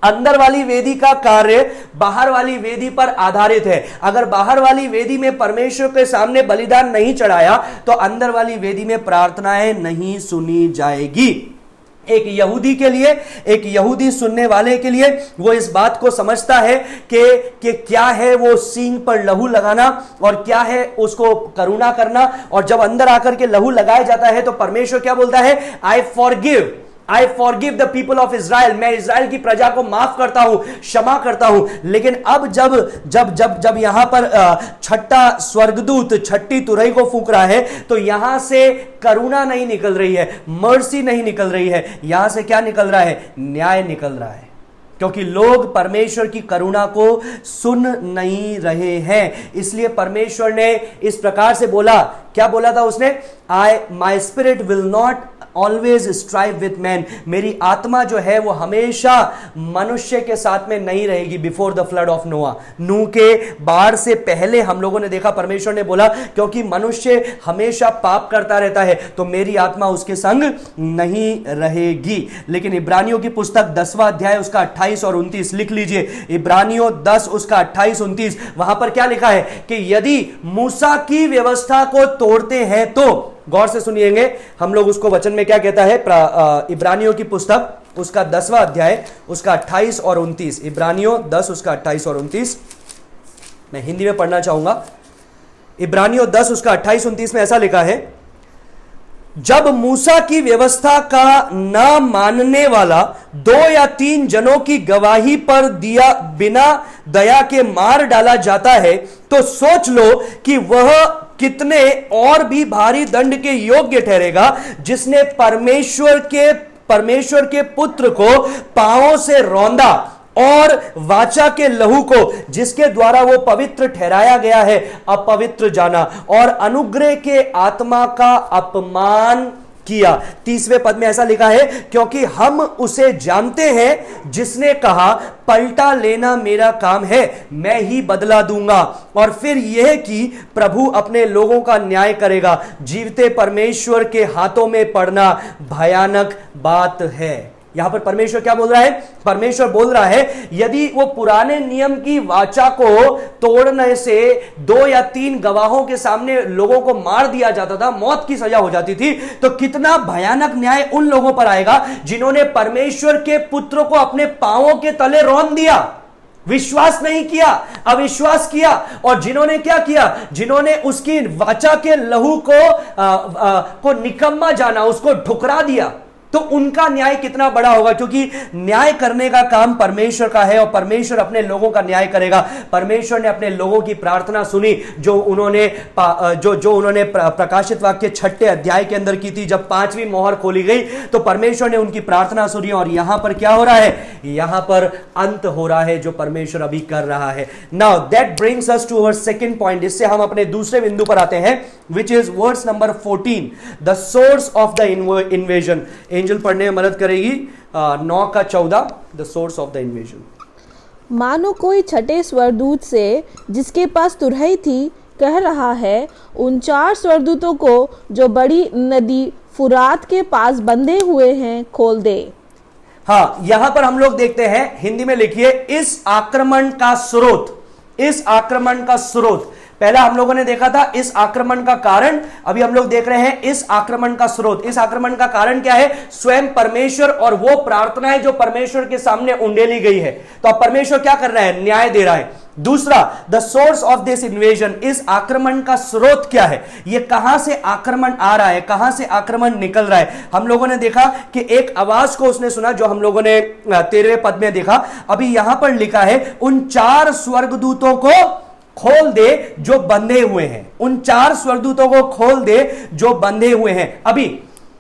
अंदर वाली वेदी का कार्य बाहर वाली वेदी पर आधारित है। अगर बाहर वाली वेदी में परमेश्वर के सामने बलिदान नहीं चढ़ाया तो अंदर वाली वेदी में प्रार्थनाएं नहीं सुनी जाएगी। एक यहूदी के लिए, एक यहूदी सुनने वाले के लिए, वो इस बात को समझता है कि क्या है वो सींग पर लहू लगाना, और क्या है उसको करुणा करना। और जब अंदर आकर के लहू लगाया जाता है तो परमेश्वर क्या बोलता है? I forgive the people of Israel, मैं इज़राइल की प्रजा को माफ करता हूं, क्षमा करता हूं। लेकिन अब जब जब जब जब यहां पर छठा स्वर्गदूत छठी तुरही को फूंक रहा है, तो यहां से करुणा नहीं निकल रही है, मर्सी नहीं निकल रही है, यहां से क्या निकल रहा है? न्याय निकल रहा है। क्योंकि लोग परमेश्वर की करुणा को सुन नहीं रहे हैं। इसलिए परमेश्वर ने इस प्रकार से बोला, क्या बोला था उसने? My spirit will not always strive with man, मेरी आत्मा जो है वो हमेशा मनुष्य के साथ में नहीं रहेगी। बिफोर द फ्लड ऑफ नोआ, नूह के बाढ़ से पहले हम लोगों ने देखा, परमेश्वर ने बोला क्योंकि मनुष्य हमेशा पाप करता रहता है तो मेरी आत्मा उसके संग नहीं रहेगी। लेकिन इब्रानियों की पुस्तक 10वां अध्याय उसका 28 और 29 लिख लीजिए। इब्रानियों 10 उसका 28-29, वहां पर क्या लिखा है कि यदि मूसा की व्यवस्था को तोड़ते हैं तो, गौर से सुनिएंगे हम लोग उसको वचन में क्या कहता है। इब्रानियों की पुस्तक उसका 10वां अध्याय उसका 28 और 29, इब्रानियों 10 उसका 28 और 29, मैं हिंदी में पढ़ना चाहूंगा। इब्रानियों 10 उसका 28-29 में ऐसा लिखा है, जब मूसा की व्यवस्था का न मानने वाला 2 या 3 जनों की गवाही पर दिया बिना दया के मार डाला जाता है, तो सोच लो कि वह कितने और भी भारी दंड के योग्य ठहरेगा, जिसने परमेश्वर के पुत्र को पांवों से रौंदा और वाचा के लहू को, जिसके द्वारा वो पवित्र ठहराया गया है, अपवित्र जाना, और अनुग्रह के आत्मा का अपमान किया। 30वें पद में ऐसा लिखा है, क्योंकि हम उसे जानते हैं जिसने कहा, पलटा लेना मेरा काम है, मैं ही बदला दूंगा। और फिर यह कि प्रभु अपने लोगों का न्याय करेगा। जीवते परमेश्वर के हाथों में पड़ना भयानक बात है। यहां पर परमेश्वर क्या बोल रहा है? परमेश्वर बोल रहा है यदि वो पुराने नियम की वाचा को तोड़ने से 2 या 3 गवाहों के सामने लोगों को मार दिया जाता था, मौत की सजा हो जाती थी, तो कितना भयानक न्याय उन लोगों पर आएगा जिन्होंने परमेश्वर के पुत्र को अपने पांवों के तले रौंद दिया, विश्वास नहीं किया, अविश्वास किया। और जिन्होंने क्या किया? जिन्होंने उसकी वाचा के लहू को निकम्मा जाना, उसको ठुकरा दिया। तो उनका न्याय कितना बड़ा होगा, क्योंकि न्याय करने का काम परमेश्वर का है और परमेश्वर अपने लोगों का न्याय करेगा। परमेश्वर ने अपने लोगों की प्रार्थना सुनी जो उन्होंने प्रकाशित वाक्य 6 अध्याय के अंदर की थी। जब 5वीं मोहर खोली गई तो परमेश्वर ने उनकी प्रार्थना सुनी और यहां पर क्या हो रहा है, यहां पर अंत हो रहा है जो परमेश्वर अभी कर रहा है। Now that brings us to our second point. इससे हम अपने दूसरे बिंदु पर आते हैं, which is verse number 14, the source of the invasion. Angel पढ़ने में मदद करेगी 9:14, the source of the invasion. मानो कोई छठे स्वर्गदूत से जिसके पास तुरही थी कह रहा है, उन 4 स्वर्गदूतों को जो बड़ी नदी फुरात के पास बंधे हुए हैं खोल दे। हाँ, यहां पर हम लोग देखते हैं, हिंदी में लिखिए इस आक्रमण का स्रोत। इस आक्रमण का स्रोत, पहला हम लोगों ने देखा था इस आक्रमण का कारण, अभी हम लोग देख रहे हैं इस आक्रमण का स्रोत। इस आक्रमण का कारण क्या है, स्वयं परमेश्वर और वो प्रार्थनाएं जो परमेश्वर के सामने उंडेली गई है। तो अब परमेश्वर क्या कर रहा है, न्याय दे रहा है। दूसरा, the source of this invasion, इस आक्रमण का स्रोत क्या है, ये कहां से आक्रमण आ रहा है, कहां से आक्रमण निकल रहा है। हम लोगों ने देखा कि एक आवाज को उसने सुना जो हम लोगों ने 13वें पद में देखा। अभी यहां पर लिखा है उन 4 स्वर्गदूतों को खोल दे जो बंधे हुए हैं। उन 4 स्वर्गदूतों को खोल दे जो बंधे हुए हैं। अभी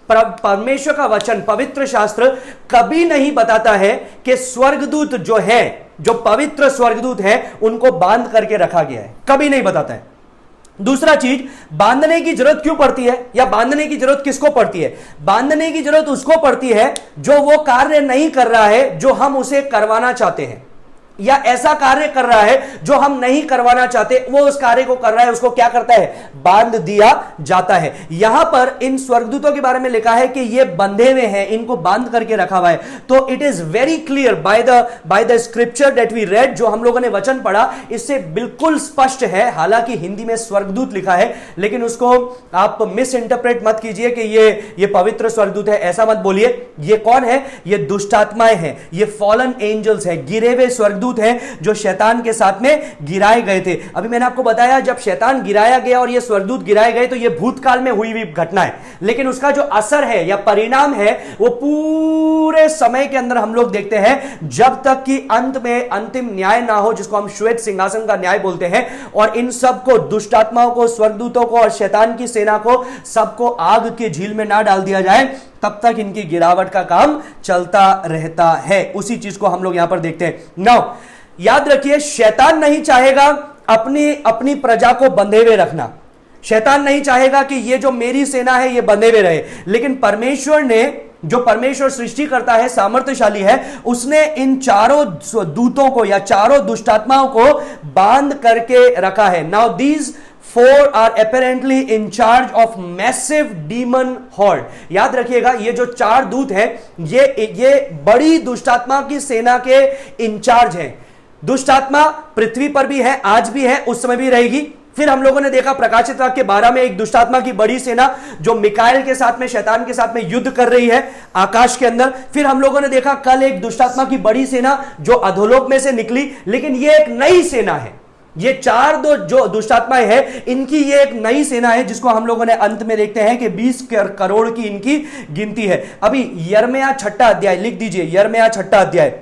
परमेश्वर का वचन, पवित्र शास्त्र कभी नहीं बताता है कि स्वर्गदूत जो है, जो पवित्र स्वर्गदूत है, उनको बांध करके रखा गया है, कभी नहीं बताता है। दूसरा चीज, बांधने की जरूरत क्यों पड़ती है, या बांधने की जरूरत किसको पड़ती है? बांधने की जरूरत उसको पड़ती है जो वो कार्य नहीं कर रहा है जो हम उसे करवाना चाहते हैं, या ऐसा कार्य कर रहा है जो हम नहीं करवाना चाहते, वो उस कार्य को कर रहा है, उसको क्या करता है, बांध दिया जाता है। यहां पर इन स्वर्गदूतों के बारे में लिखा है कि ये बंधे हुए हैं, इनको बांध करके रखा हुआ है। तो it is very clear by the scripture that we read, जो हम लोगों ने वचन पढ़ा, इससे बिल्कुल स्पष्ट है। हालांकि हिंदी में स्वर्गदूत लिखा है, लेकिन उसको आप मिस इंटरप्रेट मत कीजिए कि ये पवित्र स्वर्गदूत है, ऐसा मत बोलिए। ये कौन है? ये दुष्टात्माएं हैं, ये फॉलन एंजल्स हैं, गिरे हुए स्वर्गदूत हैं जो शैतान के साथ में गिराए गए थे। अभी मैंने आपको बताया जब शैतान गिराया गया और ये स्वर्गदूत गिराए गए तो ये भूतकाल में हुई हुई घटना है, लेकिन उसका जो असर है या परिणाम है वो पूरे समय के अंदर हम लोग देखते हैं, जब तक कि अंत में अंतिम न्याय ना हो, जिसको हम श्वेत सिंहासन का न्याय बोलते हैं। और इन सबको, दुष्टात्माओं को, स्वर्गदूतों को और शैतान की सेना को, सबको आग की झील में ना डाल दिया जाए, तब तक इनकी गिरावट का काम चलता रहता है। उसी चीज को हम लोग यहां पर देखते हैं। नाउ याद रखिए, शैतान नहीं चाहेगा अपनी प्रजा को बंधे हुए रखना। शैतान नहीं चाहेगा कि ये जो मेरी सेना है ये बंधे हुए रहे, लेकिन परमेश्वर ने, जो परमेश्वर सृष्टि करता है, सामर्थ्यशाली है, उसने इन 4 दूतों को या 4 दुष्टात्माओं को बांध करके रखा है। Now these 4 are apparently in charge of massive demon horde। याद रखिएगा, ये जो 4 दूत हैं, ये बड़ी दुष्टात्मा की सेना के इंचार्ज हैं। दुष्टात्मा पृथ्वी पर भी है, आज भी है, उस समय भी रहेगी। फिर हम लोगों ने देखा प्रकाशित वाक्य 12 में एक दुष्टात्मा की बड़ी सेना जो मिकाएल के साथ में, शैतान के साथ में युद्ध कर रही है आकाश के अंदर। फिर हम लोगों ने देखा कल एक दुष्टात्मा की बड़ी सेना जो अधोलोक में से निकली, लेकिन ये एक नई सेना है। ये 4 जो दुष्टात्माएं हैं, इनकी ये एक नई सेना है, जिसको हम लोगों ने अंत में देखते हैं कि 20 करोड़ की इनकी गिनती है। अभी यिर्मयाह 6 अध्याय लिख दीजिए, यिर्मयाह 6 अध्याय,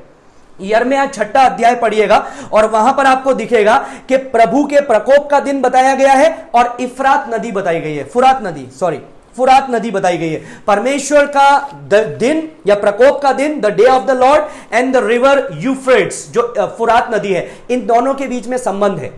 यिर्मयाह 6 अध्याय पढ़िएगा और वहां पर आपको दिखेगा कि प्रभु के प्रकोप का दिन बताया गया है और इफ्रात नदी बताई गई है, फुरात नदी बताई गई है। परमेश्वर का दिन या प्रकोप का दिन, the day of the Lord, and the river Euphrates, जो फुरात नदी है, इन दोनों के बीच में संबंध है।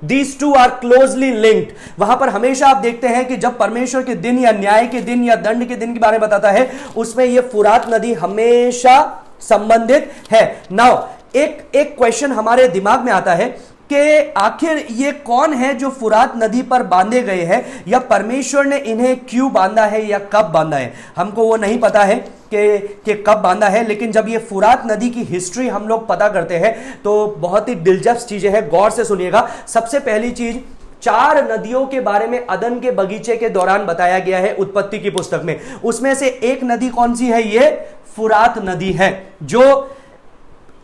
These two are closely linked। वहां पर हमेशा आप देखते हैं कि जब परमेश्वर के दिन या न्याय के दिन या दंड के दिन के बारे में बताता है, उसमें यह फुरात नदी हमेशा संबंधित है। नाउ एक क्वेश्चन हमारे दिमाग में आता है कि आखिर ये कौन है जो फुरात नदी पर बांधे गए हैं, या परमेश्वर ने इन्हें क्यों बांधा है या कब बांधा है। हमको वो नहीं पता है कि कब बांधा है, लेकिन जब ये फुरात नदी की हिस्ट्री हम लोग पता करते हैं तो बहुत ही दिलचस्प चीजें हैं, गौर से सुनिएगा। सबसे पहली चीज, 4 नदियों के बारे में अदन के बगीचे के दौरान बताया गया है उत्पत्ति की पुस्तक में। उसमें से एक नदी कौन सी है? ये फुरात नदी है। जो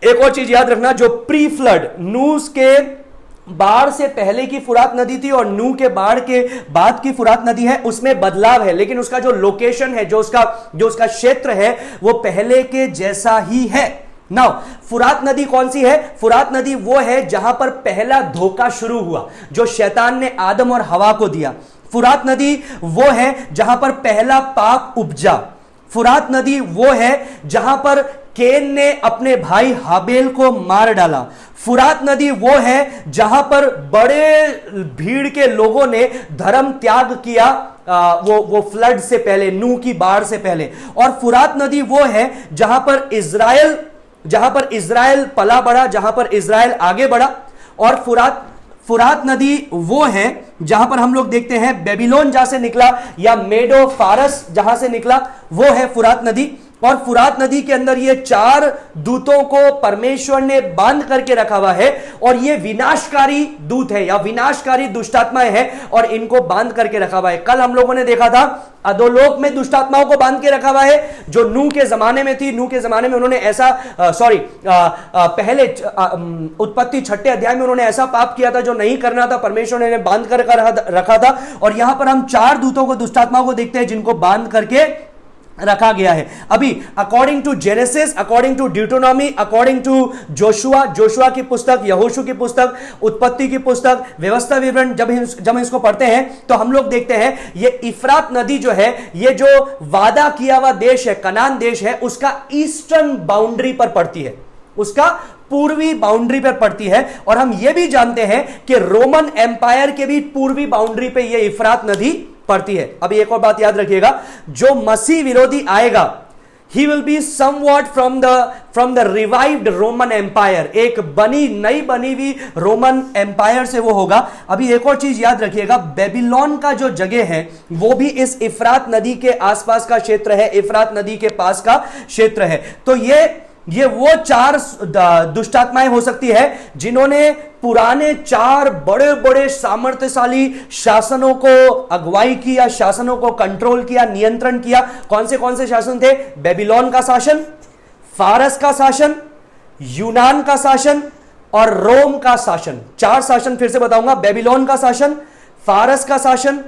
एक और चीज याद रखना, जो प्री फ्लड, नूह के बाढ़ से पहले की फुरात नदी थी और नूह के बाढ़ के बाद की फुरात नदी है, उसमें बदलाव है, लेकिन उसका जो लोकेशन है, जो उसका क्षेत्र है, वो पहले के जैसा ही है। नाउ फुरात नदी कौन सी है? फुरात नदी वो है जहां पर पहला धोखा शुरू हुआ, जो शैतान ने आदम और हवा को दिया। फुरात नदी वो है जहां पर पहला पाप उपजा। फुरात नदी वो है जहां पर केन ने अपने भाई हाबेल को मार डाला। फुरात नदी वो है जहां पर बड़े भीड़ के लोगों ने धर्म त्याग किया, वो फ्लड से पहले, नूह की बाढ़ से पहले। और फुरात नदी वो है जहां पर इज़राइल पला बढ़ा, जहां पर इज़राइल आगे बढ़ा। और फुरात नदी वो है जहां पर हम लोग देखते हैं बेबीलोन जहां से निकला, या मेडो फारस जहां से निकला, वो है फुरात नदी। और फुरात नदी के अंदर ये 4 दूतों को परमेश्वर ने बांध करके रखा हुआ है, और ये विनाशकारी दूत है या विनाशकारी दुष्टात्माएं हैं, और इनको बांध करके रखा हुआ है। कल हम लोगों ने देखा था अधोलोक में दुष्टात्माओं को बांध के रखा हुआ है, जो नूह के जमाने में थी। नूह के जमाने में उन्होंने ऐसा पहले उत्पत्ति 6 अध्याय में उन्होंने ऐसा पाप किया था जो नहीं करना था, परमेश्वर ने बांध कर रखा था। और यहां पर हम 4 दूतों को, दुष्टात्माओं को देखते हैं जिनको बांध करके रखा गया है। अभी according to Genesis, according to Deuteronomy, according to Joshua की पुस्तक, यहोशू की पुस्तक, उत्पत्ति की पुस्तक, व्यवस्था विवरण, जब हम इसको पढ़ते हैं तो हम लोग देखते हैं ये इफ्रात नदी जो है, ये जो वादा किया हुआ देश है, कनान देश है, उसका ईस्टर्न बाउंड्री पर पड़ती है, उसका पूर्वी बाउंड्री पर पड़ती है। और हम यह भी जानते हैं कि रोमन एम्पायर के भी पूर्वी बाउंड्री पे यह इफ्रात नदी पड़ती है। अभी एक और बात याद रखिएगा, जो मसीह विरोधी आएगा, he will be somewhat from the revived Roman Empire, एक नई बनी हुई रोमन एम्पायर से वो होगा। अभी एक और चीज याद रखिएगा, बेबीलोन का जो जगह है वो भी इस इफ्रात नदी के आसपास का क्षेत्र है, इफ्रात नदी के पास का क्षेत्र है। तो ये वो 4 दुष्टात्माएं हो सकती है जिन्होंने पुराने 4 बड़े बड़े सामर्थ्यशाली शासनों को अगुवाई की, या शासनों को कंट्रोल किया, नियंत्रण किया। कौन से शासन थे? बेबीलोन का शासन, फारस का शासन, यूनान का शासन और रोम का शासन। 4 शासन फिर से बताऊंगा, बेबीलोन का शासन, फारस का शासन,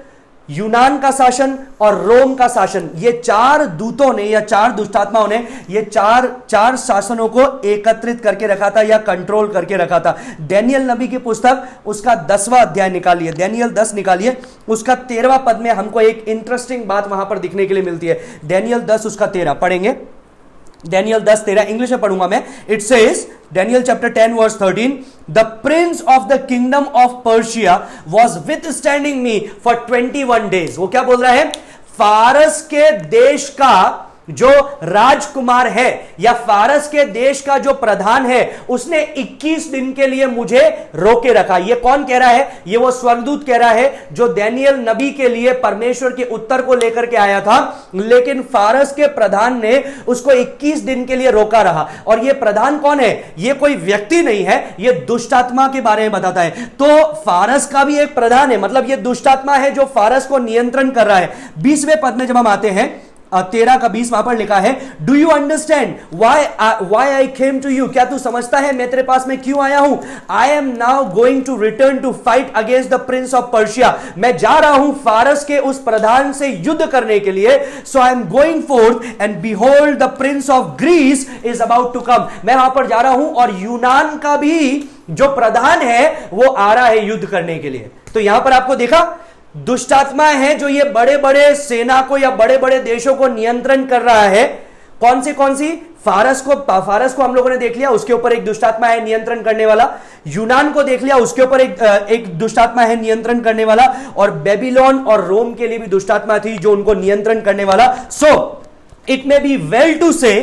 यूनान का शासन और रोम का शासन। ये 4 दूतों ने या 4 दुष्टात्माओं ने ये चार शासनों को एकत्रित करके रखा था या कंट्रोल करके रखा था। डैनियल नबी की पुस्तक, उसका 10वां अध्याय निकालिए, डैनियल 10 निकालिए, उसका 13वां पद में हमको एक इंटरेस्टिंग बात वहां पर दिखने के लिए मिलती है। डैनियल 10 उसका 13 पढ़ेंगे। Daniel 10:13 इंग्लिश में पढ़ूंगा मैं। It says, Daniel chapter 10 verse 13, the prince of the kingdom of Persia was withstanding me for 21 days। वो क्या बोल रहा है? फारस के देश का जो राजकुमार है या फारस के देश का जो प्रधान है, उसने 21 दिन के लिए मुझे रोके रखा। ये कौन कह रहा है? ये वो स्वर्गदूत कह रहा है जो डैनियल नबी के लिए परमेश्वर के उत्तर को लेकर के आया था, लेकिन फारस के प्रधान ने उसको 21 दिन के लिए रोका रहा। और ये प्रधान कौन है? ये कोई व्यक्ति नहीं है, ये दुष्टात्मा के बारे में बताता है। तो फारस का भी एक प्रधान है, मतलब ये दुष्टात्मा है जो फारस को नियंत्रण कर रहा है। 20वें पद में जब हम आते हैं, 13 का 20 वहां पर लिखा है, do you understand why I came to you? क्या तू समझता है मैं तेरे पास में क्यों आया हूं? I am now going to return to fight against the prince of Persia. मैं जा रहा हूं फारस के उस प्रधान से युद्ध करने के लिए। So I am going forth and behold the prince of Greece is about to come. मैं वहां पर जा रहा हूं और यूनान का भी जो प्रधान है वो आ रहा है युद्ध करने के लिए। तो यहां पर आपको देखा, दुष्टात्माएं हैं जो ये बड़े बड़े सेना को या बड़े बड़े देशों को नियंत्रण कर रहा है। कौन सी? फारस को हम लोगों ने देख लिया, उसके ऊपर एक दुष्टात्मा है नियंत्रण करने वाला। यूनान को देख लिया, उसके ऊपर एक दुष्टात्मा है नियंत्रण करने वाला। और बेबीलोन और रोम के लिए भी दुष्टात्मा थी जो उनको नियंत्रण करने वाला। So it may be well to say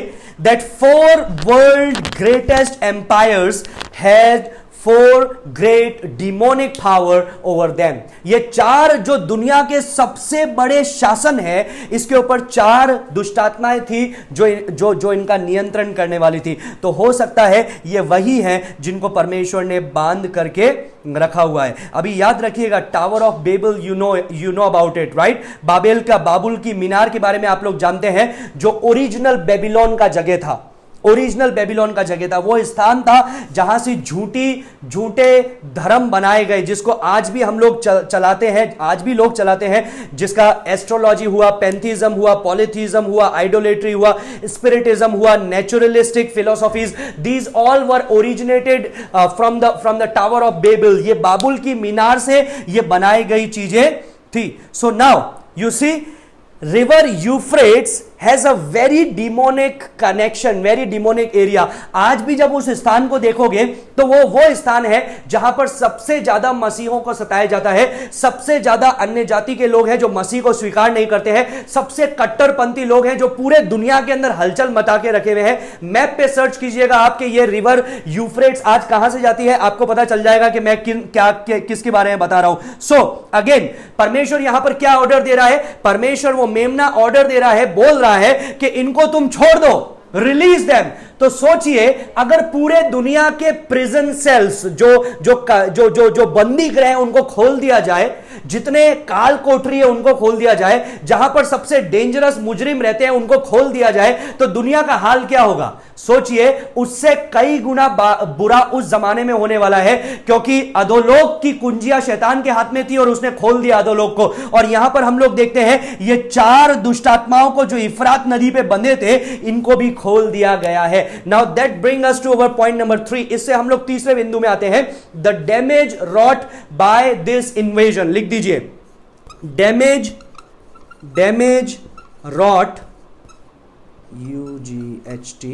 that 4 world greatest empires had 4 great demonic power over them. ये 4 जो दुनिया के सबसे बड़े शासन है, इसके ऊपर 4 दुष्टात्माएं थी जो इनका नियंत्रण करने वाली थी। तो हो सकता है ये वही हैं जिनको परमेश्वर ने बांध करके रखा हुआ है। अभी याद रखिएगा, tower of Babel, you know about it, right? बाबुल की मीनार के बारे में आप लोग जानते हैं, जो ओरिजिनल बेबीलोन का जगह था। ओरिजिनल बेबीलोन का जगह था, वो स्थान था जहां से झूठे धर्म बनाए गए, जिसको आज भी हम लोग चलाते हैं, आज भी लोग चलाते हैं, जिसका एस्ट्रोलॉजी हुआ, पैंथीज्म हुआ, पॉलिथीज्म हुआ, आइडोलेट्री हुआ, स्पिरिटिज्म हुआ, naturalistic philosophies, these all were originated from the tower of Babel. ये बाबुल की मीनार से ये बनाई गई चीजें थी। So now you see, river Euphrates has a very demonic connection, very demonic area. आज भी जब उस स्थान को देखोगे तो वो स्थान है जहां पर सबसे ज्यादा मसीहों को सताया जाता है, सबसे ज्यादा अन्य जाति के लोग हैं जो मसीह को स्वीकार नहीं करते हैं, सबसे कट्टरपंथी लोग हैं जो पूरे दुनिया के अंदर हलचल मचा के रखे हुए हैं। मैप पे सर्च कीजिएगा आपके, ये रिवर यूफ्रेट्स आज कहां से जाती है, आपको पता चल जाएगा कि मैं किसके बारे में बता रहा हूं। सो अगेन, परमेश्वर यहां पर क्या ऑर्डर दे रहा है? परमेश्वर वो मेमना ऑर्डर दे रहा है, बोल रहा है कि इनको तुम छोड़ दो, रिलीज देम। तो सोचिए, अगर पूरे दुनिया के प्रिजन सेल्स जो बंदी गृह हैं उनको खोल दिया जाए, जितने काल कोठरी है उनको खोल दिया जाए, जहां पर सबसे डेंजरस मुजरिम रहते हैं उनको खोल दिया जाए, तो दुनिया का हाल क्या होगा? सोचिए, उससे कई गुना बुरा उस जमाने में होने वाला है, क्योंकि अधोलोक की कुंजियां शैतान के हाथ में थी और उसने खोल दिया अधोलोक को। और यहां पर हम लोग देखते हैं ये 4 दुष्टात्माओं को जो इफ्रात नदी पे बंधे थे, इनको भी खोल दिया गया है। Now that bring us to our point number 3। इससे हम लोग तीसरे बिंदु में आते हैं, the damage wrought by this invasion. लिख दीजिए, damage wrought, UGHT,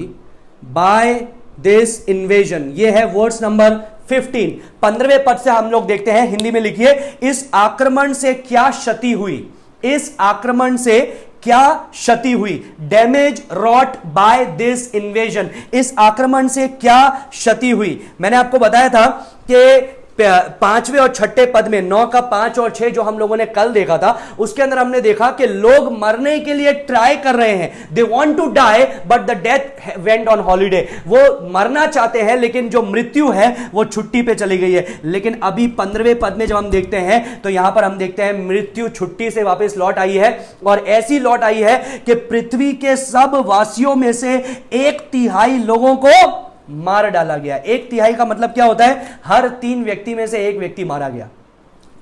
by this invasion. ये है वर्ड्स नंबर 15। 15वें पद से हम लोग देखते हैं, हिंदी में लिखिए, इस आक्रमण से क्या क्षति हुई? इस आक्रमण से क्या क्षति हुई? Damage wrought by this invasion, इस आक्रमण से क्या क्षति हुई? मैंने आपको बताया था कि 5वें और 6ठे पद में 9 का 5 और 6 जो हम लोगों ने कल देखा था, उसके अंदर हमने देखा कि लोग मरने के लिए ट्राई कर रहे हैं। They want to die but the death went on holiday. वो मरना चाहते हैं लेकिन जो मृत्यु है वो छुट्टी पे चली गई है। लेकिन अभी 15वें पद में जब हम देखते हैं तो यहां पर हम देखते हैं मृत्यु छुट्टी से वापस लौट आई है, और ऐसी लौट आई है कि पृथ्वी के सब वासियों में से 1/3 लोगों को मार डाला गया। 1/3 का मतलब क्या होता है? हर 3 व्यक्ति में से 1 व्यक्ति मारा गया।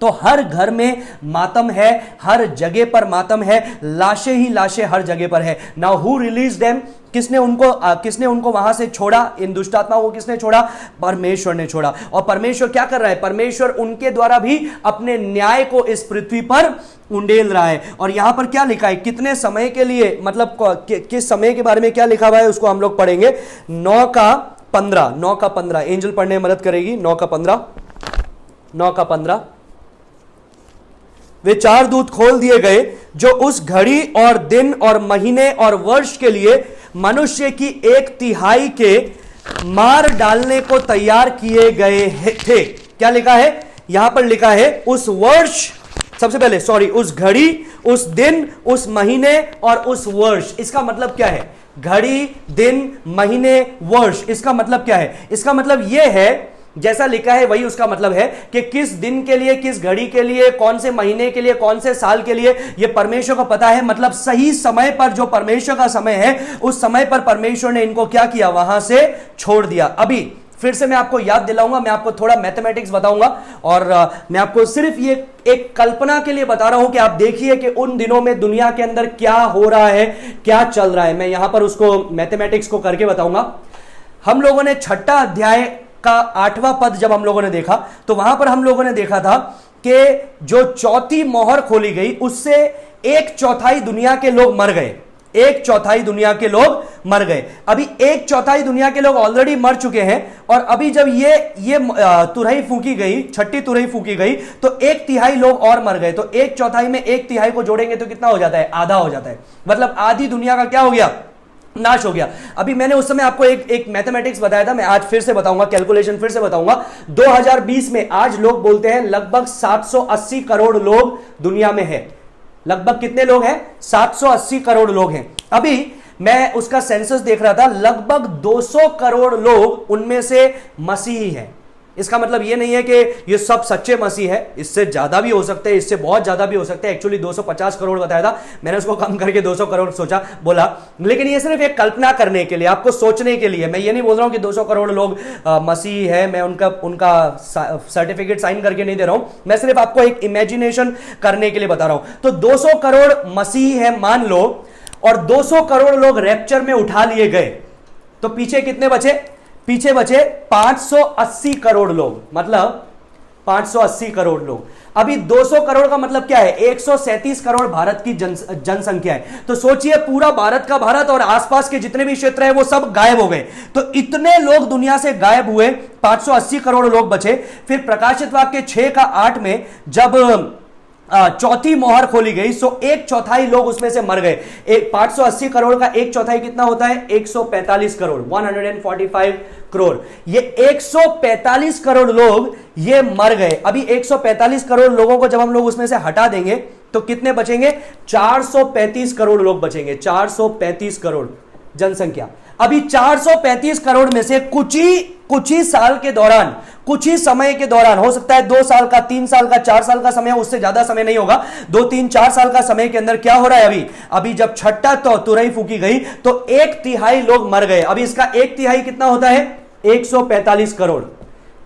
तो हर घर में मातम है, हर जगह पर मातम है, लाशें ही लाशें हर जगह पर है। Now who release them? किसने उनको वहां से छोड़ा? इन दुष्टात्माओं को किसने छोड़ा? परमेश्वर ने छोड़ा। और परमेश्वर क्या कर रहा है? परमेश्वर उनके द्वारा भी अपने न्याय को इस पृथ्वी पर उंडेल रहा है। और यहां पर क्या लिखा है, कितने समय के लिए, मतलब किस समय के बारे में क्या लिखा हुआ है उसको हम लोग पढ़ेंगे। 9 का 15 एंजल पढ़ने में मदद करेगी। 9 का 15 वे 4 दूत खोल दिए गए जो उस घड़ी और दिन और महीने और वर्ष के लिए मनुष्य की 1/3 के मार डालने को तैयार किए गए थे। क्या लिखा है यहां पर? लिखा है उस वर्ष, सबसे पहले उस घड़ी, उस दिन, उस महीने और उस वर्ष। इसका मतलब क्या है? घड़ी, दिन, महीने, वर्ष, इसका मतलब क्या है? इसका मतलब यह है, जैसा लिखा है वही उसका मतलब है कि किस दिन के लिए, किस घड़ी के लिए, कौन से महीने के लिए, कौन से साल के लिए, यह परमेश्वर को पता है। मतलब सही समय पर, जो परमेश्वर का समय है, उस समय पर परमेश्वर ने इनको क्या किया? वहां से छोड़ दिया। अभी फिर से मैं आपको याद दिलाऊंगा, मैं आपको थोड़ा मैथमेटिक्स बताऊंगा, और मैं आपको सिर्फ ये एक कल्पना के लिए बता रहा हूं कि आप देखिए कि उन दिनों में दुनिया के अंदर क्या हो रहा है, क्या चल रहा है। मैं यहां पर उसको मैथमेटिक्स को करके बताऊंगा। हम लोगों ने 6ठा अध्याय का 8वां पद जब हम लोगों ने देखा, तो वहां पर हम लोगों ने देखा था कि जो 4थी मोहर खोली गई उससे 1/4 दुनिया के लोग मर गए। 1/4 दुनिया के लोग मर गए। अभी 1/4 दुनिया के लोग ऑलरेडी मर चुके हैं, और अभी जब ये तुरही फूकी गई, 6ठी तुरही फूकी गई, तो 1/3 लोग और मर गए। तो 1/4 में 1/3 को जोड़ेंगे तो कितना हो जाता है? आधा हो जाता है। मतलब आधी दुनिया का क्या हो गया? नाश हो गया। अभी मैंने उस समय आपको एक मैथमेटिक्स बताया था, मैं आज फिर से बताऊंगा, कैलकुलेशन फिर से बताऊंगा। 2020 में आज लोग बोलते हैं लगभग 780 करोड़ लोग दुनिया में है। लगभग कितने लोग हैं? 780 करोड़ लोग हैं। अभी मैं उसका सेंसस देख रहा था, लगभग 200 करोड़ लोग उनमें से मसीही हैं। इसका मतलब ये नहीं है कि ये सब सच्चे मसीह है, इससे ज्यादा भी हो सकते हैं, इससे बहुत ज्यादा भी हो सकते हैं। एक्चुअली 250 करोड़ बताया था, मैंने उसको कम करके 200 करोड़ सोचा बोला, लेकिन ये सिर्फ एक कल्पना करने के लिए, आपको सोचने के लिए। मैं ये नहीं बोल रहा हूं कि 200 करोड़ लोग मसीह है, मैं उनका सर्टिफिकेट साइन करके नहीं दे रहा हूं, मैं सिर्फ आपको एक इमेजिनेशन करने के लिए बता रहा हूं। तो 200 करोड़ मसीह है मान लो, और 200 करोड़ लोग रैप्चर में उठा लिए गए, तो पीछे कितने बचे? पीछे बचे 580 करोड़ लोग, मतलब 580 करोड़ लोग। अभी 200 करोड़ का मतलब क्या है? 137 करोड़ भारत की जनसंख्या है। तो सोचिए पूरा भारत का भारत और आसपास के जितने भी क्षेत्र है वो सब गायब हो गए। तो इतने लोग दुनिया से गायब हुए, 580 करोड़ लोग बचे। फिर प्रकाशित वाक्य 6:8 में जब चौथी मोहर खोली गई, सो 1/4 लोग उसमें से मर गए। 580 करोड़ का 1/4 कितना होता है? 145 करोड़, 145 करोड़। ये 145 करोड़ लोग ये मर गए। अभी 145 करोड़ लोगों को जब हम लोग उसमें से हटा देंगे तो कितने बचेंगे? 435 करोड़ लोग बचेंगे। 435 करोड़ जनसंख्या। अभी 435 करोड़ में से कुछ ही साल के दौरान, कुछ ही समय के दौरान, हो सकता है 2 साल का, 3 साल का, 4 साल का समय, उससे ज्यादा समय नहीं होगा, 2, 3, 4 साल का समय के अंदर क्या हो रहा है? अभी जब छठा तो तुरही फूकी गई तो 1/3 लोग मर गए। अभी इसका 1/3 कितना होता है? 145 करोड़।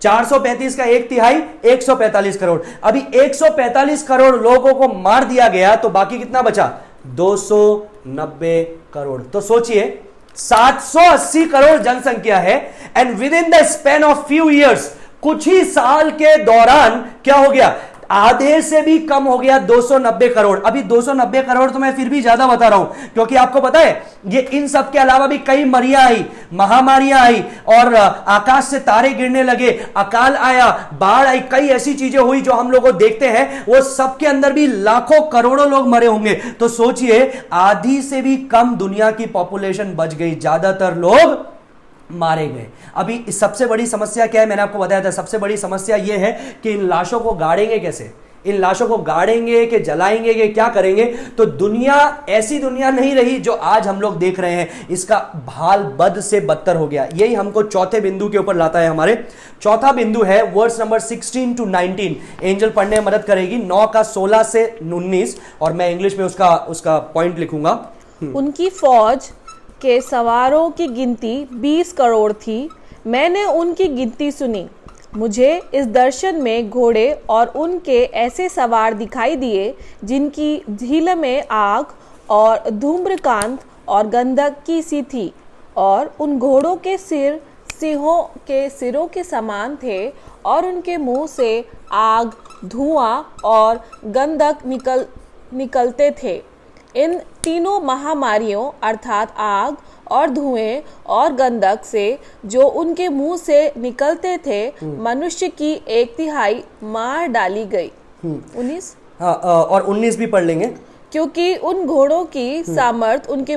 435 का 1/3 145 करोड़। अभी 145 करोड़ लोगों को मार दिया गया, तो बाकी कितना बचा? 290 करोड़। तो सोचिए 780 करोड़ जनसंख्या है, and with in the span of few years, कुछ ही साल के दौरान क्या हो गया? आधे से भी कम हो गया, 290 करोड़। अभी 290 करोड़ तो मैं फिर भी ज्यादा बता रहा हूं, क्योंकि आपको पता है ये इन सब के अलावा भी कई मरियां आई, महामारियां आई, और आकाश से तारे गिरने लगे, अकाल आया, बाढ़ आई, कई ऐसी चीजें हुई जो हम लोग को देखते हैं। वो सब के अंदर भी लाखों करोड़ों लोग मरे होंगे। तो सोचिए आधी से भी कम दुनिया की पॉपुलेशन बच गई, ज्यादातर लोग मारे गए। अभी सबसे बड़ी समस्या क्या है? मैंने आपको बताया था, सबसे बड़ी समस्या यह है कि इन लाशों को गाड़ेंगे कैसे? इन लाशों को गाड़ेंगे कि जलाएंगे कि क्या करेंगे? तो दुनिया ऐसी दुनिया नहीं रही जो आज हम लोग देख रहे हैं। इसका हाल बद से बदतर हो गया। यही हमको चौथे बिंदु के ऊपर लाता है। हमारे चौथा बिंदु है वर्स नंबर 16 to 19। एंजल पढ़ने में मदद करेगी, 9 का 16 से 19, और मैं इंग्लिश में उसका पॉइंट लिखूंगा। उनकी फौज के सवारों की गिनती 20 करोड़ थी। मैंने उनकी गिनती सुनी। मुझे इस दर्शन में घोड़े और उनके ऐसे सवार दिखाई दिए जिनकी झील में आग और धूम्रकांत और गंधक की सी थी, और उन घोड़ों के सिर सिंहों के सिरों के समान थे, और उनके मुंह से आग, धुआं और गंधक निकलते थे। इन तीनों महामारियों अर्थात आग और धुएं और गंधक से जो उनके मुंह से निकलते थे, मनुष्य की 1/3 मार डाली गई। 19। हाँ, और 19 भी पढ़ लेंगे। क्योंकि उन घोड़ों की सामर्थ उनके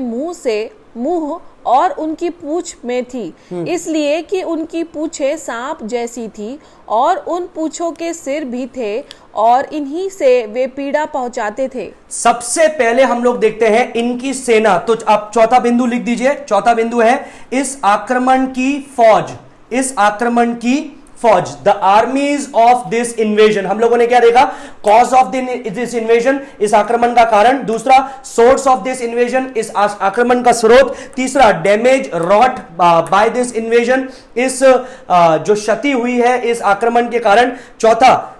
मुंह और उनकी पूंछ में थी, इसलिए कि उनकी पूंछें सांप जैसी थी, और उन पूंछों के सिर भी थे, और इन्हीं से वे पीड़ा पहुंचाते थे। सबसे पहले हम लोग देखते हैं इनकी सेना। तो आप चौथा बिंदु लिख दीजिए। चौथा बिंदु है इस आक्रमण की फौज। इस आक्रमण की फौज, the armies of this invasion. हम लोगों ने क्या देखा? कॉज ऑफ दिस इन्वेजन, इस आक्रमण का कारण। दूसरा, सोर्स ऑफ दिस इन्वेजन, इस आक्रमण का स्रोत। तीसरा, damage wrought by this invasion, इस जो क्षति हुई है इस आक्रमण के कारण। चौथा,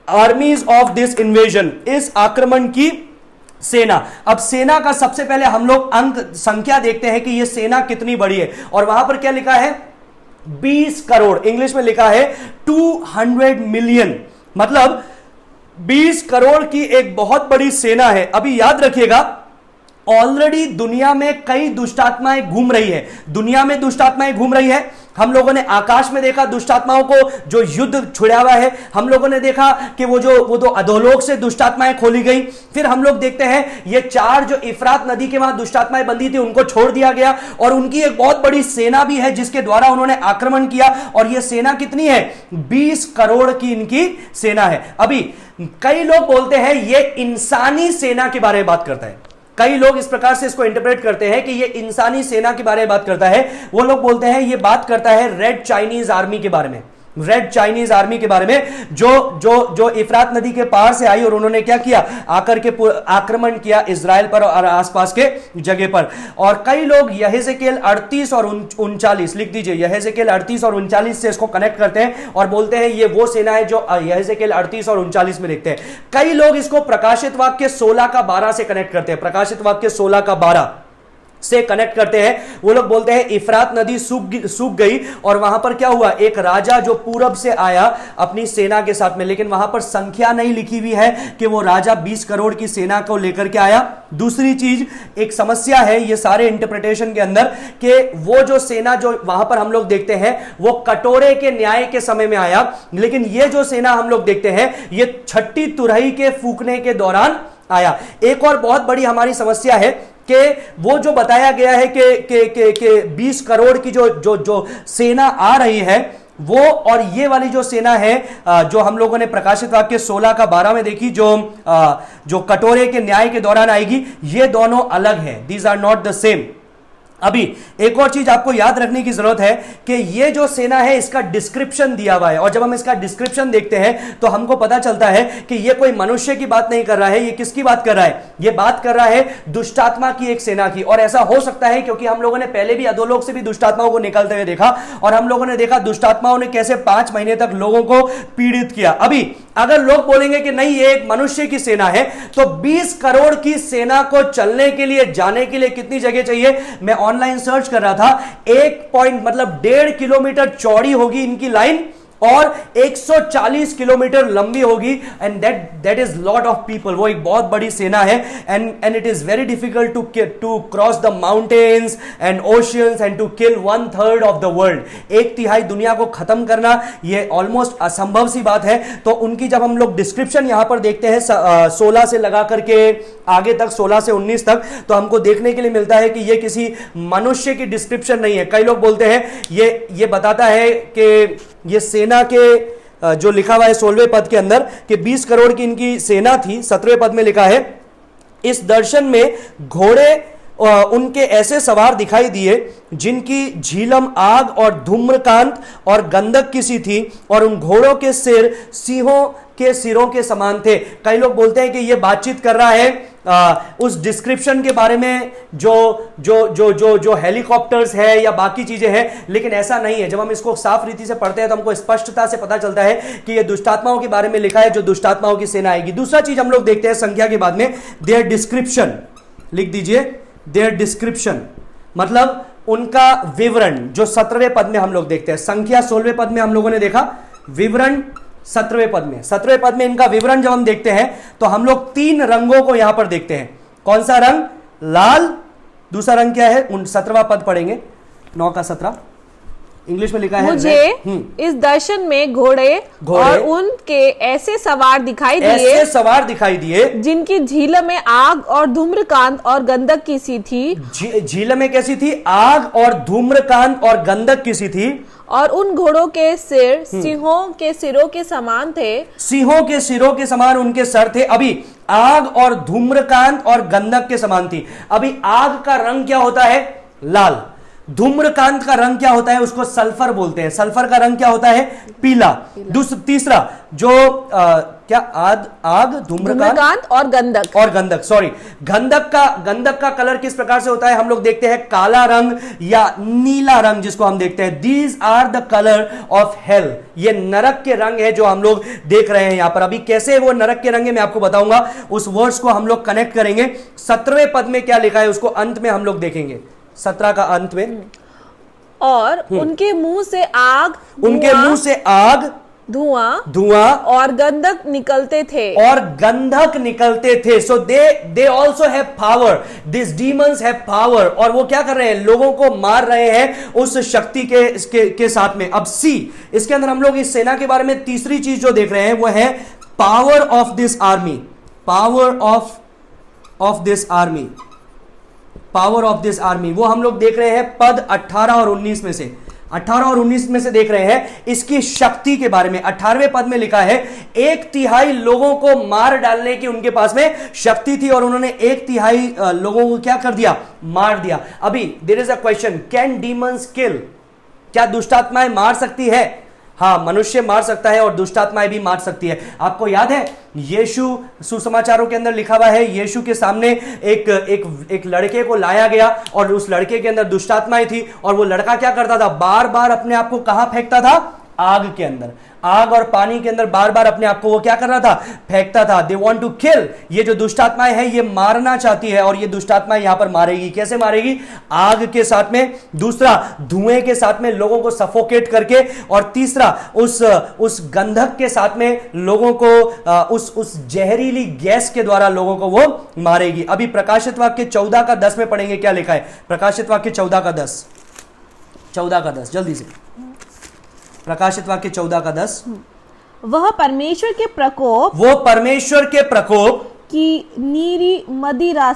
आर्मीज ऑफ दिस इन्वेजन, इस आक्रमण की सेना। अब सेना का सबसे पहले हम लोग अंक संख्या देखते हैं कि यह सेना कितनी बड़ी है, और वहां पर क्या लिखा है? 20 करोड़। इंग्लिश में लिखा है 200 मिलियन, मतलब 20 करोड़ की एक बहुत बड़ी सेना है। अभी याद रखिएगा, ऑलरेडी दुनिया में कई दुष्टात्माएं घूम रही है। दुनिया में दुष्टात्माएं घूम रही है। हम लोगों ने आकाश में देखा दुष्टात्माओं को जो युद्ध छुड़ा हुआ है। हम लोगों ने देखा कि वो जो अधोलोक से दुष्टात्माएं खोली गई। फिर हम लोग देखते हैं ये 4 जो इफ्रात नदी के वहां दुष्टात्माएं बंधी थी उनको छोड़ दिया गया, और उनकी एक बहुत बड़ी सेना भी है जिसके द्वारा उन्होंने आक्रमण किया। और यह सेना कितनी है? 20 करोड़ की इनकी सेना है। अभी कई लोग बोलते हैं ये इंसानी सेना के बारे में बात करता है। कई लोग इस प्रकार से इसको इंटरप्रेट करते हैं कि ये इंसानी सेना के बारे में बात करता है। वो लोग बोलते हैं ये बात करता है रेड चाइनीज आर्मी के बारे में। रेड चाइनीज आर्मी के बारे में, जो इफ्रात नदी के पार से आई और उन्होंने क्या किया, आकर के आक्रमण किया इजराइल पर और आसपास के जगह पर। और कई लोग यहेजकेल 38 और 39 लिख दीजिए, यहेजकेल 38 और 39 से इसको कनेक्ट करते हैं और बोलते हैं ये वो सेना है जो यहेजकेल 38 और 39 में देखते हैं। कई लोग इसको प्रकाशित वाक्य 16 का 12 से कनेक्ट करते हैं, प्रकाशित वाक्य 16 का 12 से कनेक्ट करते हैं। वो लोग बोलते हैं इफ्रात नदी सूख गई और वहां पर क्या हुआ, एक राजा जो पूरब से आया अपनी सेना के साथ में, लेकिन वहां पर संख्या नहीं लिखी हुई है कि वो राजा 20 करोड़ की सेना को लेकर के आया। दूसरी चीज, एक समस्या है ये सारे इंटरप्रिटेशन के अंदर कि वो जो सेना जो वहां पर हम लोग देखते हैं वो कटोरे के न्याय के समय में आया, लेकिन ये जो सेना हम लोग देखते हैं ये छठी तुरही के फूकने के दौरान आया। एक और बहुत बड़ी हमारी समस्या है कि वो जो बताया गया है कि 20 करोड़ की जो सेना आ रही है वो, और ये वाली जो सेना है जो हम लोगों ने प्रकाशित वाक्य 16 का 12 में देखी, जो कटोरे के न्याय के दौरान आएगी, ये दोनों अलग है। These are not the same. अभी एक और चीज आपको याद रखने की जरूरत है कि ये जो सेना है इसका डिस्क्रिप्शन दिया हुआ है, और जब हम इसका डिस्क्रिप्शन देखते हैं तो हमको पता चलता है कि ये कोई मनुष्य की बात नहीं कर रहा है। ये किसकी बात कर रहा है? ये बात कर रहा है दुष्टात्मा की एक सेना की। और ऐसा हो सकता है क्योंकि हम लोगों ने पहले भी अधोलोक से भी दुष्टात्माओं को निकलते हुए देखा, और हम लोगों ने देखा दुष्टात्माओं ने कैसे 5 महीने तक लोगों को पीड़ित किया। अभी अगर लोग बोलेंगे कि नहीं ये एक मनुष्य की सेना है, तो 20 करोड़ की सेना को चलने के लिए, जाने के लिए कितनी जगह चाहिए? मैं ऑनलाइन सर्च कर रहा था, 1.5 किलोमीटर चौड़ी होगी इनकी लाइन और 140 किलोमीटर लंबी होगी, and that is lot of people. वो एक बहुत बड़ी सेना है, and it is very difficult to cross the mountains and oceans and to kill 1/3 of the world. 1/3 दुनिया को खत्म करना ये ऑलमोस्ट असंभव सी बात है। तो उनकी जब हम लोग डिस्क्रिप्शन यहां पर देखते हैं 16 से लगा करके आगे तक, 16 से 19 तक, तो हमको देखने के लिए मिलता है कि ये किसी मनुष्य की डिस्क्रिप्शन नहीं है। कई लोग बोलते हैं ये बताता है कि ये सेना के जो लिखा हुआ है 16वें पद के अंदर कि 20 करोड़ की इनकी सेना थी। 17वें पद में लिखा है, इस दर्शन में घोड़े उनके ऐसे सवार दिखाई दिए जिनकी झीलम आग और धूम्रकांत और गंधक की सी थी, और उन घोड़ों के सिर सिंहों के सिरों के समान थे। कई लोग बोलते हैं कि यह बातचीत कर रहा है उस डिस्क्रिप्शन के बारे में जो हेलीकॉप्टर्स है या बाकी चीजें हैं, लेकिन ऐसा नहीं है। जब हम इसको साफ रीति से पढ़ते हैं तो हमको स्पष्टता से पता चलता है कि यह दुष्टात्माओं के बारे में लिखा है, जो दुष्टात्माओं की सेना आएगी। दूसरा चीज हम लोग देखते हैं संख्या के बाद में, देयर डिस्क्रिप्शन लिख दीजिए, देयर डिस्क्रिप्शन मतलब उनका विवरण, जो 17वें पद में हम लोग देखते हैं। संख्या 16वें पद में हम लोगों ने देखा, विवरण 17वें पद में। 17वें पद में इनका विवरण जब हम देखते हैं तो हम लोग 3 रंगों को यहां पर देखते हैं। कौन सा रंग? लाल। दूसरा रंग क्या है? 17वां पद पढ़ेंगे, 9 का 17, इंग्लिश में लिखा है, मुझे इस दर्शन में घोड़े और उनके ऐसे सवार दिखाई दिए जिनकी झील में आग और धूम्रकांत और गंधक की सी थी। झील में कैसी थी? आग और धूम्रकांत और गंधक की सी थी। और उन घोड़ों के सिर सिंहों के सिरों के समान थे। सिंहों के सिरों के समान उनके सर थे। अभी आग और धूम्रकांत और गंधक के समान थी। अभी आग का रंग क्या होता है? लाल। धूम्रकांत का रंग क्या होता है? उसको सल्फर बोलते हैं। सल्फर का रंग क्या होता है? पीला। तीसरा जो क्या आग धूम्रकांत और गंधक सॉरी गंधक का कलर किस प्रकार से होता है? हम लोग देखते हैं काला रंग या नीला रंग, जिसको हम देखते हैं। These are the colour of hell. ये नरक के रंग है जो हम लोग देख रहे हैं यहां पर। अभी कैसे वो नरक के रंग है मैं आपको बताऊंगा, उस वर्ड्स को हम लोग कनेक्ट करेंगे। 17वें पद में क्या लिखा है उसको अंत में हम लोग देखेंगे, 17 का अंत में। और उनके मुंह से आग धुआं और गंधक निकलते थे। So they also have power, this demons have power. और वो क्या कर रहे हैं? लोगों को मार रहे हैं उस शक्ति के साथ में। अब सी, इसके अंदर हम लोग इस सेना के बारे में तीसरी चीज जो देख रहे हैं वो है power of this army. Power of this army, power of this army, वो हम लोग देख रहे हैं पद 18 और 19 में से। 18 और 19 में से देख रहे हैं इसकी शक्ति के बारे में। 18वें पद में लिखा है 1/3 लोगों को मार डालने की उनके पास में शक्ति थी, और उन्होंने 1/3 लोगों को क्या कर दिया? मार दिया। अभी there is a question, can demons kill? क्या दुष्टात्माएं मार सकती है? हाँ, मनुष्य मार सकता है और दुष्ट आत्माएं भी मार सकती है। आपको याद है यीशु सुसमाचारों के अंदर लिखा हुआ है, यीशु के सामने एक लड़के को लाया गया और उस लड़के के अंदर दुष्ट आत्माएं थी और वो लड़का क्या करता था, बार बार अपने आप को कहां फेंकता था, आग के अंदर, आग और पानी के अंदर बार बार अपने आप को वो क्या कर रहा था, फेंकता था। दे वांट टू किल, ये जो दुष्ट आत्माएं है ये मारना चाहती है और ये दुष्ट आत्माएं यहां पर मारेगी। कैसे मारेगी? आग के साथ में, दूसरा धुएं के साथ में लोगों को सफोकेट करके, और तीसरा उस गंधक के साथ में लोगों को उस जहरीली गैस के द्वारा लोगों को वो मारेगी। अभी प्रकाशित वाक्य 14 का 10 में पढ़ेंगे, क्या लिखा है प्रकाशित वाक्य 14 का 10, 14 का 10 जल्दी से, प्रकाशित वाक्य 14 का 10। वह परमेश्वर के प्रकोप, वो परमेश्वर के प्रकोप की नीरी मदिरा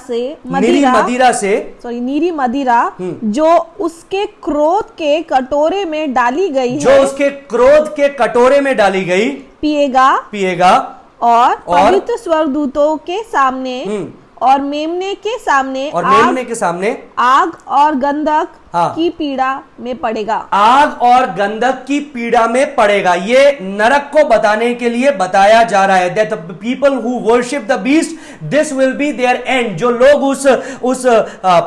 जो उसके क्रोध के कटोरे में डाली गई जो है, उसके क्रोध के कटोरे में डाली गई, पिएगा और पवित्र स्वर्गदूतों के सामने और मेमने के सामने आग और गंधक की पीड़ा में पड़ेगा। आग और गंधक की पीड़ा में पड़ेगा। ये नरक को बताने के लिए बताया जा रहा है। That people who worship the beast, this will be there end. जो लोग उस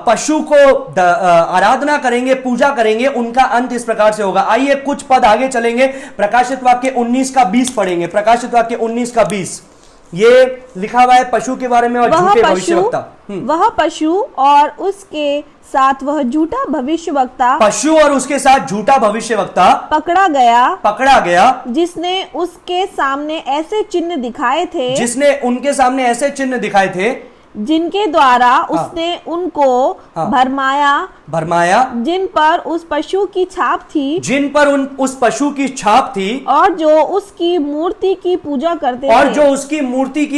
पशु को आराधना करेंगे, पूजा करेंगे, उनका अंत इस प्रकार से होगा। आइए कुछ पद आगे चलेंगे, प्रकाशित वाक्य 19 का 20 पढ़ेंगे। प्रकाशित वाक्य 19 का 20 ये लिखा हुआ है पशु के बारे में और झूठे भविष्यवक्ता। वह पशु और उसके साथ वह झूठा भविष्यवक्ता, पशु और उसके साथ झूठा भविष्यवक्ता पकड़ा गया, जिसने उनके सामने ऐसे चिन्ह दिखाए थे जिनके द्वारा उसने उनको भरमाया, जिन पर उस पशु की छाप थी, और जो उसकी मूर्ति की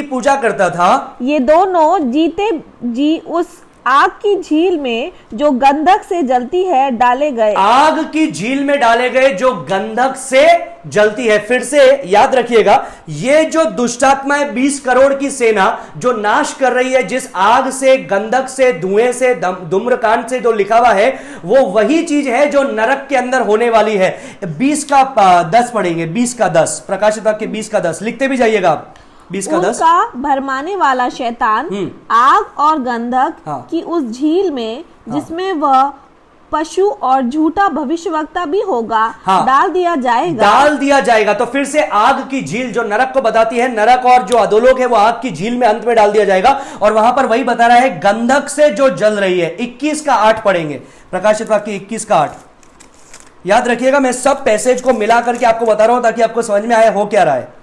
पूजा करता था, ये दोनों जीते जी उस आग की झील में जो गंधक से जलती है डाले गए। आग की झील में डाले गए जो गंधक से जलती है। फिर से याद रखिएगा, ये जो दुष्टात्माएं 20 करोड़ की सेना जो नाश कर रही है, जिस आग से, गंधक से, धुएं से, धूम्रकांड से जो लिखा हुआ है, वो वही चीज है जो नरक के अंदर होने वाली है। 20 का 10 पढ़ेंगे, 20 का 10, प्रकाशित वाक्य 20 का 10 लिखते भी जाइएगा आप। 20 का 10। उनका भरमाने वाला शैतान आग और गंधक की उस झील में, जिसमें वह पशु और झूठा भविष्यवक्ता भी होगा, डाल दिया जाएगा। तो फिर से आग की झील जो नरक को बताती है, नरक और जो अधोलोक है वो आग की झील में अंत में डाल दिया जाएगा। और वहां पर वही बता रहा है गंधक से जो जल रही है। 21 का 8 पढ़ेंगे, प्रकाशित वाक्य 21 का 8। याद रखिएगा, मैं सब पैसेज को मिला करके आपको बता रहा हूं ताकि आपको समझ में आए हो क्या रहा है।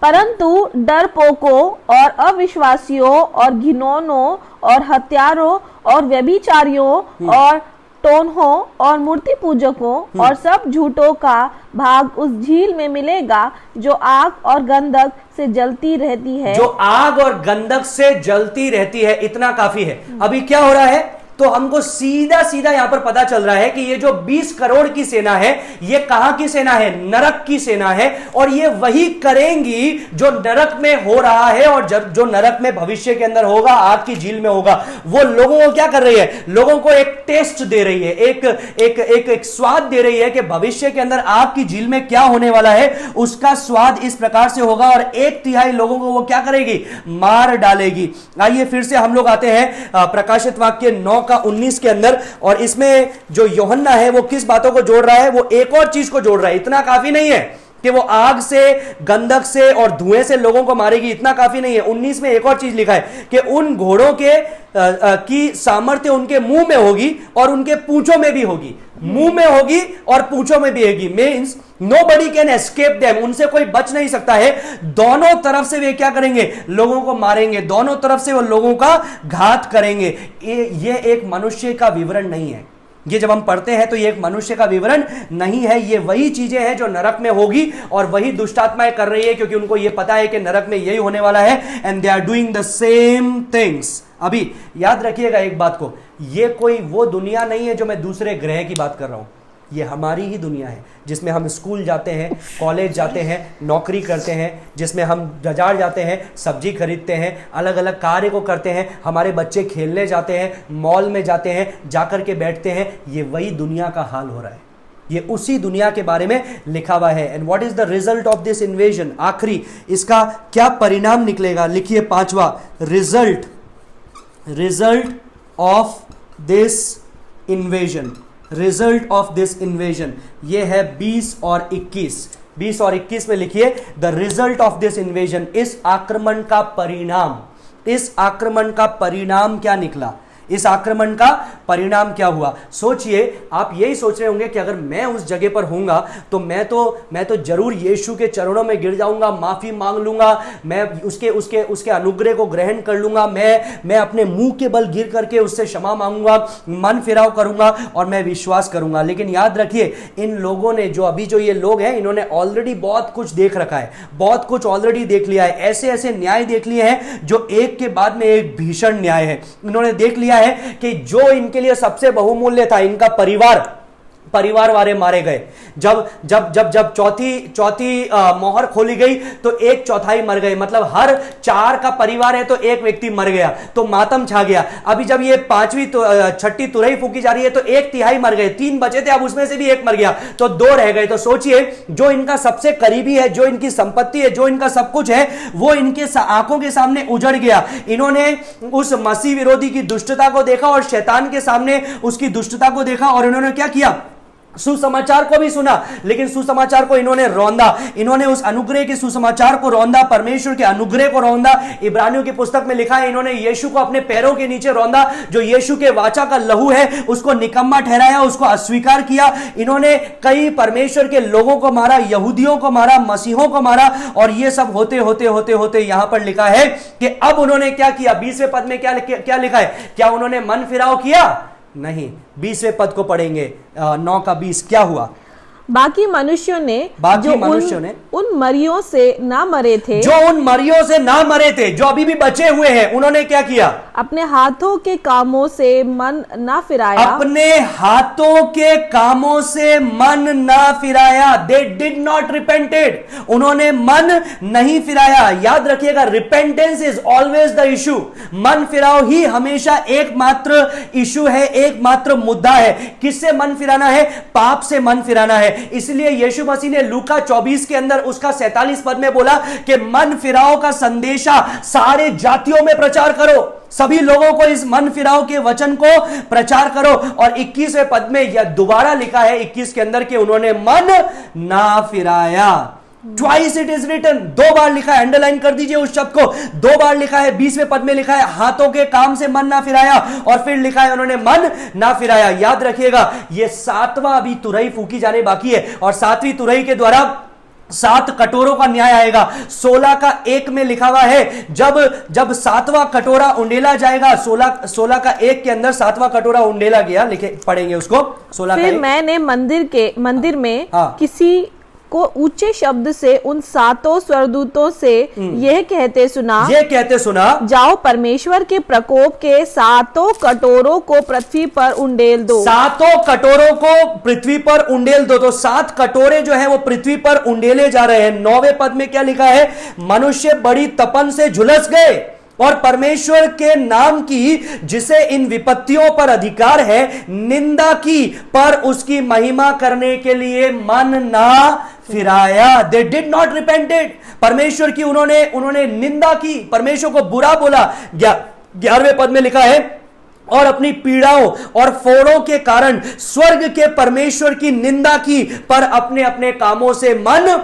परंतु डरपोकों और अविश्वासियों और घिनौनों और हत्यारों और व्यभिचारियों और टोन्हों और मूर्ति पूजकों और सब झूठों का भाग उस झील में मिलेगा जो आग और गंधक से जलती रहती है। जो आग और गंधक से जलती रहती है, इतना काफी है। अभी क्या हो रहा है, तो हमको सीधा सीधा यहां पर पता चल रहा है कि ये जो 20 करोड़ की सेना है, ये कहां की सेना है? नरक की सेना है। और ये वही करेंगी जो नरक में हो रहा है और जो नरक में भविष्य के अंदर होगा, आग की झील में होगा। वो लोगों को क्या कर रही है? लोगों को एक टेस्ट दे रही है, एक स्वाद दे रही है कि भविष्य के अंदर आग की झील में क्या होने वाला है, उसका स्वाद इस प्रकार से होगा। और 1/3 लोगों को वो क्या करेगी? मार डालेगी। आइए फिर से हम लोग आते हैं प्रकाशित वाक्य 9 का 19 के अंदर, और इसमें जो यूहन्ना है वो किस बातों को जोड़ रहा है? वो एक और चीज को जोड़ रहा है। इतना काफी नहीं है कि वो आग से, गंधक से और धुएं से लोगों को मारेगी, इतना काफी नहीं है। 19 में एक और चीज लिखा है कि उन घोड़ों के की सामर्थ्य उनके मुंह में होगी और उनके पूंछों में भी होगी। मुंह में होगी और पूंछों में भी होगी, means nobody can escape them, उनसे कोई बच नहीं सकता है। दोनों तरफ से वे क्या करेंगे? लोगों को मारेंगे, दोनों तरफ से वो लोगों का घात करेंगे। ये एक मनुष्य का विवरण नहीं है। ये जब हम पढ़ते हैं तो ये एक मनुष्य का विवरण नहीं है, ये वही चीजें हैं जो नरक में होगी और वही दुष्टात्माएं कर रही है, क्योंकि उनको ये पता है कि नरक में यही होने वाला है, and they are doing the same things. अभी याद रखिएगा एक बात को, ये कोई वो दुनिया नहीं है जो मैं दूसरे ग्रह की बात कर रहा हूं। ये हमारी ही दुनिया है जिसमें हम स्कूल जाते हैं, कॉलेज जाते हैं, नौकरी करते हैं, जिसमें हम बाजार जाते हैं, सब्जी खरीदते हैं, अलग अलग कार्य को करते हैं, हमारे बच्चे खेलने जाते हैं, मॉल में जाते हैं, जाकर के बैठते हैं। ये वही दुनिया का हाल हो रहा है। ये उसी दुनिया के बारे में लिखा हुआ है। And what is the result of this invasion, आखिरी इसका क्या परिणाम निकलेगा, लिखिए 5वां, result of this invasion, result of this invasion, ये है 20 और 21 में लिखिए, the result of this invasion, इस आक्रमण का परिणाम क्या निकला, इस आक्रमण का परिणाम क्या हुआ। सोचिए, आप यही सोच रहे होंगे कि अगर मैं उस जगह पर होऊंगा तो मैं तो जरूर यीशु के चरणों में गिर जाऊंगा, माफी मांग लूंगा, मैं उसके अनुग्रह को ग्रहण कर लूंगा, मैं अपने मुंह के बल गिर करके उससे क्षमा मांगूंगा, मन फिराव करूंगा और मैं विश्वास करूंगा। लेकिन याद रखिए, इन लोगों ने जो ये लोग हैं, इन्होंने ऑलरेडी बहुत कुछ देख रखा है, बहुत कुछ ऑलरेडी देख लिया है, ऐसे ऐसे न्याय देख लिए हैं जो एक के बाद में एक भीषण न्याय है। इन्होंने देख लिया है कि जो इनके लिए सबसे बहुमूल्य था, इनका परिवार वाले मारे गए। जब चौथी मोहर खोली गई तो 1/4 मर गए, मतलब हर 4 का परिवार है तो एक व्यक्ति मर गया, तो मातम छा गया। अभी जब ये 6वीं तुरही फूकी जा रही है तो 1/3 मर गए, 3 बचे थे, अब उसमें से भी 1 मर गया, तो 2 रह गए। तो सोचिए, जो इनका सबसे करीबी है, जो इनकी संपत्ति है, जो इनका सब कुछ है, वो इनके आंखों के सामने उजड़ गया। इन्होंने उस मसीह विरोधी की दुष्टता को देखा और शैतान के सामने उसकी दुष्टता को देखा, और इन्होंने क्या किया, सुसमाचार को भी सुना, लेकिन सुसमाचार को इन्होंने रौंदा। इन्होंने उस अनुग्रह के सुसमाचार को रौंदा, परमेश्वर के अनुग्रह को रौंदा। इब्रानियों की पुस्तक में लिखा है, इन्होंने यीशु को अपने पैरों के नीचे रौंदा। जो यीशु के वाचा का लहू है, उसको निकम्मा ठहराया, उसको अस्वीकार किया। इन्होंने कई परमेश्वर के लोगों को मारा, यहूदियों को मारा, मसीहों को मारा, और ये सब होते होते होते होते यहां पर लिखा है कि अब उन्होंने क्या किया। 20वें पद में क्या लिखा है, क्या उन्होंने मन फिराव किया? नहीं। 20वें पद को पढ़ेंगे, 9 का 20, क्या हुआ। बाकी मनुष्यों ने उन मरियों से ना मरे थे, जो अभी भी बचे हुए हैं, उन्होंने क्या किया, अपने हाथों के कामों से मन ना फिराया। They did not repented, उन्होंने मन नहीं फिराया। याद रखिएगा, repentance is always the issue. मन फिराव ही हमेशा एकमात्र इशू है, एकमात्र मुद्दा है। किससे मन फिराना है? पाप से मन फिराना है। इसलिए यीशु मसीह ने लूका 24 के अंदर उसका 47 पद में बोला कि मन फिराव का संदेशा सारे जातियों में प्रचार करो, सभी लोगों को इस मन फिराव के वचन को प्रचार करो। और 21वें पद में यह दोबारा लिखा है 21 के अंदर कि उन्होंने मन ना फिराया। ट्वाइस इट इज रिटन, 2 बार लिखा है, अंडरलाइन कर दीजिए उस शब्द को, 2 बार लिखा है। 20वें पद में लिखा है हाथों के काम से मन ना फिराया, और फिर लिखा है उन्होंने मन ना फिराया। याद रखिएगा, ये 7वां अभी तुरही फूकी जाने बाकी है, और 7वीं तुरही के द्वारा 7 कटोरों का न्याय आएगा। 16 का 1 में लिखा हुआ है, जब 7वां कटोरा उंडेला जाएगा, 16 का 1 के अंदर 7वां कटोरा उंडेला गया, लिखे पढ़ेंगे उसको। 16 फिर मैंने मंदिर में किसी को ऊंचे शब्द से उन 7 स्वर्गदूतों से यह कहते सुना, जाओ परमेश्वर के प्रकोप के 7 कटोरों को पृथ्वी पर उंडेल दो। 7 कटोरों को पृथ्वी पर उंडेल दो। तो 7 कटोरे जो है वो पृथ्वी पर उंडेले जा रहे हैं। 9वें पद में क्या लिखा है, मनुष्य बड़ी तपन से झुलस गए और परमेश्वर के नाम की, जिसे इन विपत्तियों पर अधिकार है, निंदा की, पर उसकी महिमा करने के लिए मन ना फिराया। They did not repented, परमेश्वर की उन्होंने निंदा की, परमेश्वर को बुरा बोला। 11वें पद में लिखा है, और अपनी पीड़ाओं और फोड़ों के कारण स्वर्ग के परमेश्वर की निंदा की, पर अपने अपने कामों से मन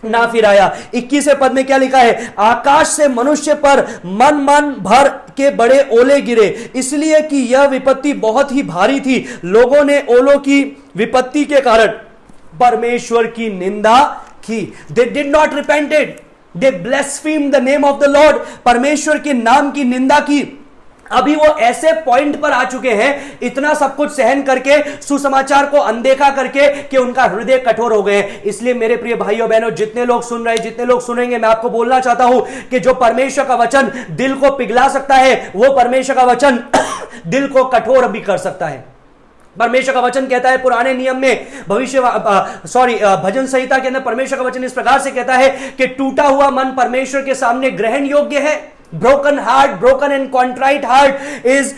ना फिराया। 21वें पद में क्या लिखा है, आकाश से मनुष्य पर मन भर के बड़े ओले गिरे, इसलिए कि यह विपत्ति बहुत ही भारी थी। लोगों ने ओलों की विपत्ति के कारण परमेश्वर की निंदा की। They did not repented, they blasphemed the name of the Lord, परमेश्वर के नाम की निंदा की। अभी वो ऐसे पॉइंट पर आ चुके हैं, इतना सब कुछ सहन करके, सुसमाचार को अनदेखा करके, कि उनका हृदय कठोर हो गए। इसलिए मेरे प्रिय भाइयों बहनों, जितने लोग सुन रहे हैं, जितने लोग सुनेंगे, मैं आपको बोलना चाहता हूं कि जो परमेश्वर का वचन दिल को पिघला सकता है, वो परमेश्वर का वचन दिल को कठोर भी कर सकता है। परमेश्वर का वचन कहता है पुराने नियम में, भजन संहिता के अंदर परमेश्वर का वचन इस प्रकार से कहता है कि टूटा हुआ मन परमेश्वर के सामने ग्रहण योग्य है। broken heart, broken and contrite heart is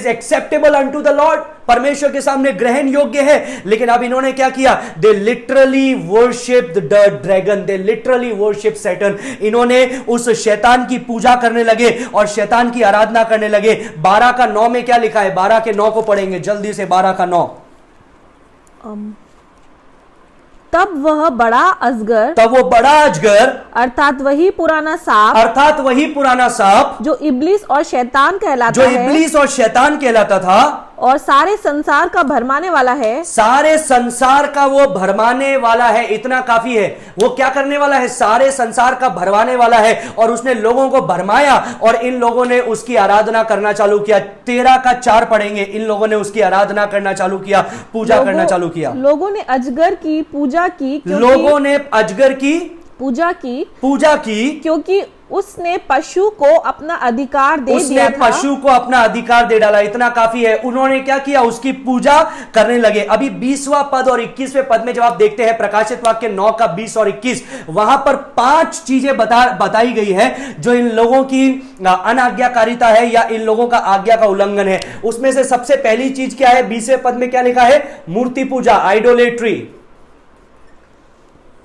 acceptable unto the Lord. परमेश्वर के सामने ग्रहण योग्य है। लेकिन अब इन्होंने क्या किया? They literally worshipped the dragon, they literally worshipped Satan. इन्होंने उस शैतान की पूजा करने लगे और शैतान की आराधना करने लगे। 12 का 9 में क्या लिखा है? 12 के 9 को पढ़ेंगे जल्दी से। 12 का 9। तब वह बड़ा अजगर अर्थात वही पुराना सांप जो इब्लीस और शैतान कहलाता था और सारे संसार का भरमाने वाला है। सारे संसार का वो भरमाने वाला है। इतना काफी है। वो क्या करने वाला है? सारे संसार का भरमाने वाला है। और उसने लोगों को भरमाया और इन लोगों ने उसकी आराधना करना चालू किया। 13 का 4 पढ़ेंगे। इन लोगों ने उसकी आराधना करना चालू किया, पूजा करना चालू किया। लोगों ने अजगर की पूजा की, लोगों ने अजगर की पूजा की क्योंकि उसने पशु को अपना अधिकार दे दिया था। पशु को अपना अधिकार दे डाला। इतना काफी है। उन्होंने क्या किया? उसकी पूजा करने लगे। अभी 20वां पद और 21वें पद में जब आप देखते हैं प्रकाशित वाक्य 9 का 20 और 21, वहां पर 5 चीजें बताई गई है जो इन लोगों की अनाज्ञाकारिता है या इन लोगों का आज्ञा का उल्लंघन है। उसमें से सबसे पहली चीज क्या है? 20वें पद में क्या लिखा है? मूर्ति पूजा,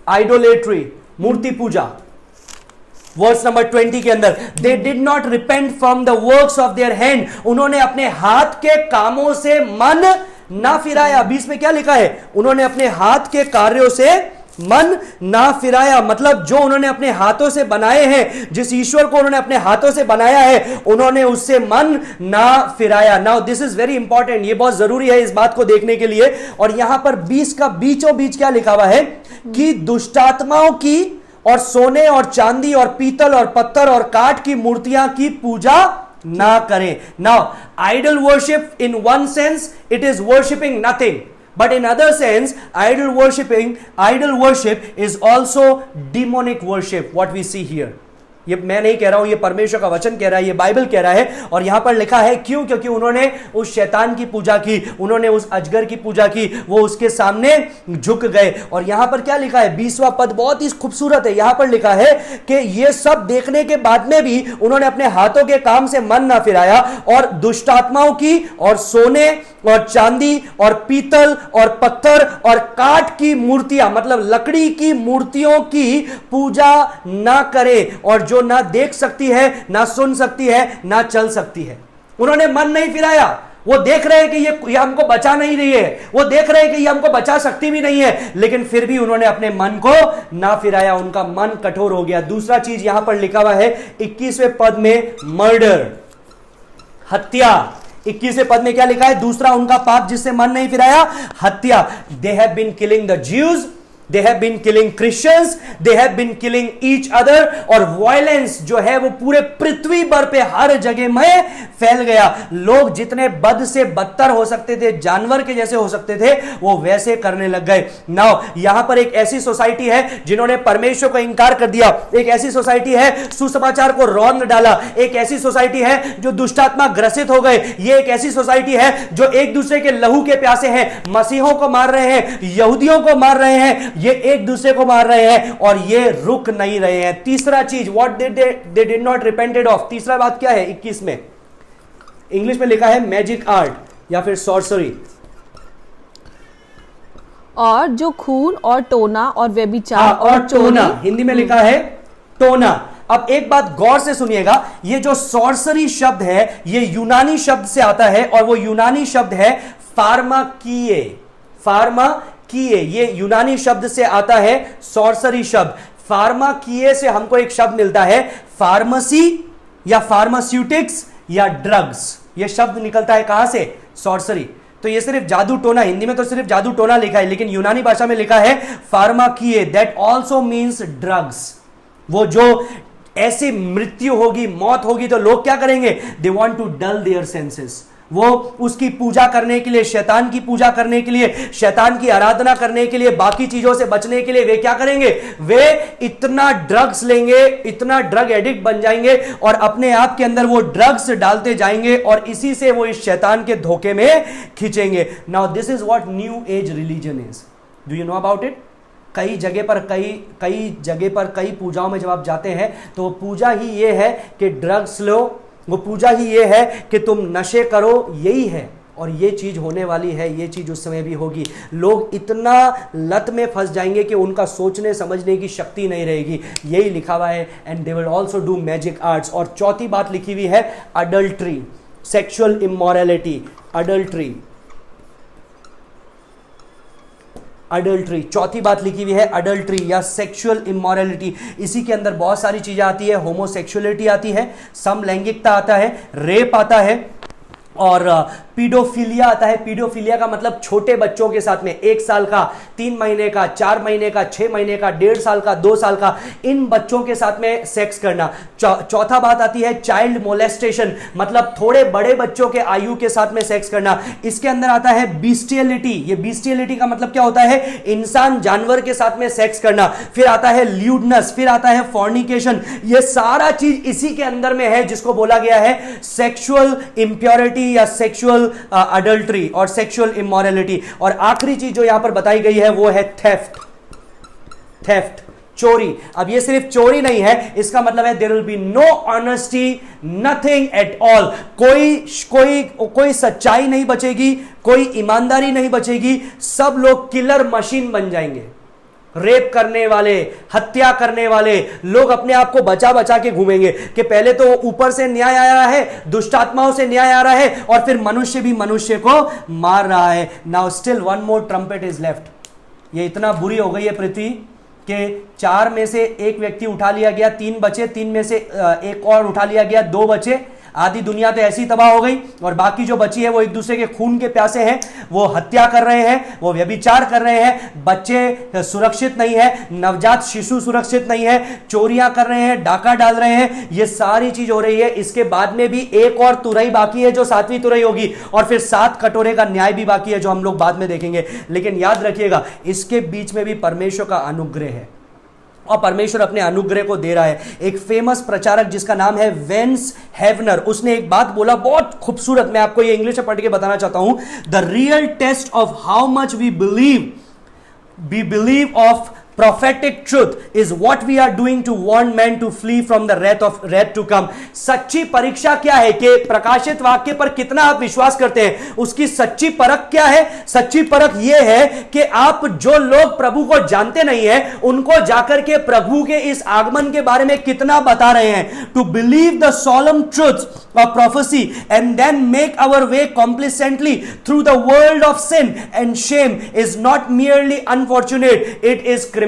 आइडोलेट्री, मूर्ति पूजा। वर्स नंबर 20 के अंदर, they did not repent from the works of their hand, उन्होंने अपने हाथ के कामों से मन ना फिराया। 20 में क्या लिखा है? उन्होंने अपने हाथ के कार्यों से मन ना फिराया। मतलब जो उन्होंने अपने हाथों से बनाए हैं, जिस ईश्वर को उन्होंने अपने हाथों से बनाया है, उन्होंने उससे मन ना फिराया। Now this is very important. ये बहुत जरूरी है इस बात को देखने के लिए। और यहां पर 20 का बीचों बीच क्या लिखा हुआ है? कि दुष्टात्माओं की और सोने और चांदी और पीतल और पत्थर और काठ की मूर्तियां की पूजा ना करें। Now idol worship in one sense it is worshipping nothing, but in other sense idol worship is also demonic worship, what we see here. ये मैं नहीं कह रहा हूं, ये परमेश्वर का वचन कह रहा है, ये बाइबल कह रहा है। और यहां पर लिखा है क्यों? क्योंकि उन्होंने उस शैतान की पूजा की, उन्होंने उस अजगर की पूजा की, वो उसके सामने झुक गए। और यहां पर क्या लिखा है? 20वां पद बहुत ही खूबसूरत है। यहां पर लिखा है कि ये सब देखने के बाद में भी उन्होंने अपने हाथों के काम से मन ना फिराया और दुष्टात्माओं की और सोने और चांदी और पीतल और पत्थर और काठ की मूर्तियां, मतलब लकड़ी की मूर्तियों की पूजा ना करे। और जो ना देख सकती है, ना सुन सकती है, ना चल सकती है। उन्होंने मन नहीं फिराया। वो देख रहे हैं कि ये हमको बचा नहीं रही है, वो देख रहे हैं कि ये हमको बचा सकती भी नहीं है, लेकिन फिर भी उन्होंने अपने मन को ना फिराया। उनका मन कठोर हो गया। दूसरा चीज यहां पर लिखा हुआ है 21वें पद में, मर्डर, हत्या। 21वें पद में क्या लिखा है? दूसरा उनका पाप जिससे मन नहीं फिराया, हत्या। They have been killing the Jews, they have been killing Christians, they have been killing each other। और वायलेंस जो है वो पूरे पृथ्वी भर पे हर जगह में फैल गया। लोग जितने बद से बदतर हो सकते थे, जानवर के जैसे हो सकते थे, वो वैसे करने लग गए। नाउ यहां पर एक ऐसी सोसाइटी है जिन्होंने परमेश्वर को इंकार कर दिया। एक ऐसी सोसाइटी है सुसमाचार को रौंद डाला। एक ऐसी सोसाइटी है जो दुष्टात्मा ग्रसित हो गए। ये एक ऐसी सोसाइटी है जो एक दूसरे के लहू के प्यासे हैं। मसीहों को मार रहे हैं, यहूदियों को मार रहे हैं, ये एक दूसरे को मार रहे हैं और ये रुक नहीं रहे हैं। तीसरा चीज, what they did not repented of. तीसरा बात क्या है? 21 में इंग्लिश में लिखा है मैजिक आर्ट या फिर सॉर्सरी। और जो खून और टोना और व्यभिचार और टोना, हिंदी में लिखा है टोना। अब एक बात गौर से सुनिएगा, ये जो सॉर्सरी शब्द है ये यूनानी शब्द से आता है और वो यूनानी शब्द है फार्माकिए। ये यूनानी शब्द से आता है सॉर्सरी शब्द। फार्माकिए से हमको एक शब्द मिलता है फार्मेसी या फार्मास्यूटिक्स या ड्रग्स। ये शब्द निकलता है कहां से? सॉर्सरी। तो ये सिर्फ जादू टोना, हिंदी में तो सिर्फ जादू टोना लिखा है, लेकिन यूनानी भाषा में लिखा है फार्माकिए, दैट ऑल्सो मीन्स ड्रग्स। वो जो ऐसी मृत्यु होगी, मौत होगी, तो लोग क्या करेंगे? They want to dull their senses. वो उसकी पूजा करने के लिए, शैतान की पूजा करने के लिए, शैतान की आराधना करने के लिए, बाकी चीजों से बचने के लिए वे क्या करेंगे? वे इतना ड्रग्स लेंगे, इतना ड्रग एडिक्ट बन जाएंगे और अपने आप के अंदर वो ड्रग्स डालते जाएंगे और इसी से वो इस शैतान के धोखे में खींचेंगे। Now this is what new age religion is. Do you know about it? कई जगह पर कई पूजाओं में जब आप जाते हैं तो वो पूजा ही ये है कि ड्रग्स लो, वो पूजा ही ये है कि तुम नशे करो, यही है। और ये चीज़ होने वाली है, ये चीज़ उस समय भी होगी। लोग इतना लत में फंस जाएंगे कि उनका सोचने समझने की शक्ति नहीं रहेगी। यही लिखा हुआ है, and they will also do magic arts. और चौथी बात लिखी हुई है adultery, sexual immorality, adultery, adultery, चौथी बात लिखी हुई है अडल्ट्री या सेक्सुअल इमोरलिटी। इसी के अंदर बहुत सारी चीजें आती है, होमोसेक्सुअलिटी आती है, समलैंगिकता आता है, रेप आता है और पीडोफिलिया आता है। पीडोफिलिया का मतलब छोटे बच्चों के साथ में 1 साल का, 3 महीने का, 4 महीने का, 6 महीने का, 1.5 साल का, 2 साल का, इन बच्चों के साथ में सेक्स करना। चौथा बात आती है चाइल्ड मोलेस्टेशन, मतलब थोड़े बड़े बच्चों के आयु के साथ में सेक्स करना। इसके अंदर आता है बिस्टियलिटी। ये बिस्टियलिटी का मतलब क्या होता है? इंसान जानवर के साथ में सेक्स करना। फिर आता है ल्यूडनेस, फिर आता है फॉर्निकेशन। ये सारा चीज इसी के अंदर में है जिसको बोला गया है सेक्सुअल इंप्योरिटी या सेक्सुअल अडल्ट्री और सेक्सुअल इमोरलिटी। और आखिरी चीज जो यहां पर बताई गई है वो है थेफ्ट, थेफ्ट, चोरी। अब ये सिर्फ चोरी नहीं है, इसका मतलब है there will be no honesty, nothing at all. कोई सच्चाई नहीं बचेगी, कोई ईमानदारी नहीं बचेगी। सब लोग किलर मशीन बन जाएंगे। रेप करने वाले, हत्या करने वाले लोग अपने आप को बचा बचा के घूमेंगे कि पहले तो ऊपर से न्याय आ रहा है, दुष्ट आत्माओं से न्याय आ रहा है और फिर मनुष्य भी मनुष्य को मार रहा है। Now still one more trumpet is left. ये इतना बुरी हो गई है पृथ्वी कि 4 में से 1 व्यक्ति उठा लिया गया, 3 बचे, 3 में से 1 और उठा लिया गया, 2 बचे। आधी दुनिया तो ऐसी तबाह हो गई और बाकी जो बची है वो एक दूसरे के खून के प्यासे हैं, वो हत्या कर रहे हैं, वो व्यभिचार कर रहे हैं, बच्चे सुरक्षित नहीं है, नवजात शिशु सुरक्षित नहीं है, चोरियां कर रहे हैं, डाका डाल रहे हैं, ये सारी चीज हो रही है। इसके बाद में भी एक और तुरई बाकी है जो 7वीं तुरई होगी और फिर 7 कटोरे का न्याय भी बाकी है जो हम लोग बाद में देखेंगे। लेकिन याद रखिएगा इसके बीच में भी परमेश्वर का अनुग्रह है और परमेश्वर अपने अनुग्रह को दे रहा है। एक फेमस प्रचारक जिसका नाम है वेंस हेवनर, उसने एक बात बोला बहुत खूबसूरत, मैं आपको ये इंग्लिश में पढ़ के बताना चाहता हूं। The real test of how much we believe of prophetic truth is what we are doing to warn men to flee from the wrath to come। सच्ची परीक्षा क्या है कि प्रकाशित वाक्य पर कितना आप विश्वास करते हैं, उसकी सच्ची परख क्या है? सच्ची परख यह है कि आप जो लोग प्रभु को जानते नहीं है उनको जाकर के प्रभु के इस आगमन के बारे में कितना बता रहे हैं। To believe the solemn truths of prophecy and then make our way complacently through the world of sin and shame is not merely unfortunate, it is criminal।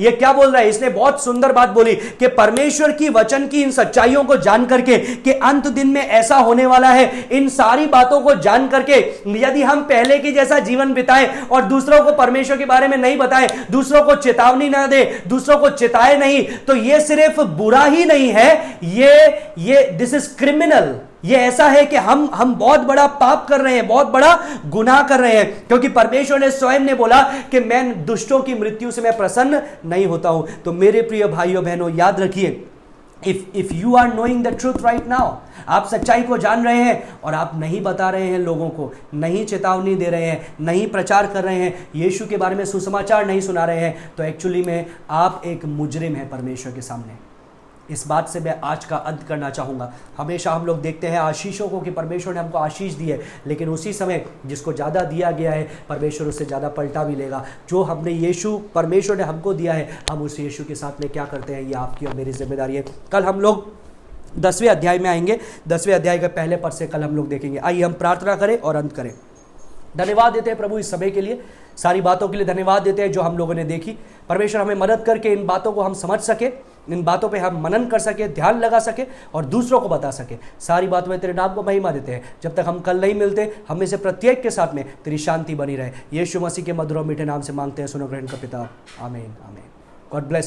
ये क्या बोल रहा है? इसने बहुत सुंदर बात बोली कि परमेश्वर की वचन की इन सच्चाइयों को जान करके कि अंत दिन में ऐसा होने वाला है, इन सारी बातों को जान करके यदि हम पहले की जैसा जीवन बिताएं और दूसरों को परमेश्वर के बारे में नहीं बताएं, दूसरों को चेतावनी ना दे, दूसरों को चेताए नहीं, तो ये सिर्फ बुरा ही नहीं है, ये दिस इज क्रिमिनल। ये ऐसा है कि हम बहुत बड़ा पाप कर रहे हैं, बहुत बड़ा गुनाह कर रहे हैं, क्योंकि परमेश्वर ने स्वयं ने बोला कि मैं दुष्टों की मृत्यु से मैं प्रसन्न नहीं होता हूं। तो मेरे प्रिय भाइयों बहनों याद रखिए, if you are knowing the truth right now, आप सच्चाई को जान रहे हैं और आप नहीं बता रहे हैं लोगों को, नहीं चेतावनी दे रहे हैं, नहीं प्रचार कर रहे हैं, यीशु के बारे में सुसमाचार नहीं सुना रहे हैं, तो एक्चुअली में आप एक मुजरिम हैं परमेश्वर के सामने। इस बात से मैं आज का अंत करना चाहूँगा। हमेशा हम लोग देखते हैं आशीषों को कि परमेश्वर ने हमको आशीष दी है, लेकिन उसी समय जिसको ज़्यादा दिया गया है परमेश्वर उससे ज़्यादा पलटा भी लेगा। जो हमने यीशु परमेश्वर ने हमको दिया है, हम उस यीशु के साथ में क्या करते हैं, ये आपकी और मेरी जिम्मेदारी है। कल हम लोग 10वें अध्याय में आएंगे, 10वें अध्याय के पहले पद से कल हम लोग देखेंगे। आइए हम प्रार्थना करें और अंत करें। धन्यवाद देते हैं प्रभु इस समय के लिए, सारी बातों के लिए धन्यवाद देते हैं जो हम लोगों ने देखी। परमेश्वर हमें मदद करके इन बातों को हम समझ सके, इन बातों पे हम मनन कर सके, ध्यान लगा सके और दूसरों को बता सके। सारी बातों में तेरे नाम को महिमा देते हैं। जब तक हम कल नहीं मिलते, हमें से प्रत्येक के साथ में तेरी शांति बनी रहे। यीशु मसीह के मधुर और मीठे नाम से मांगते हैं, सुनो ग्रहण का पिता, आमीन आमीन। God bless you.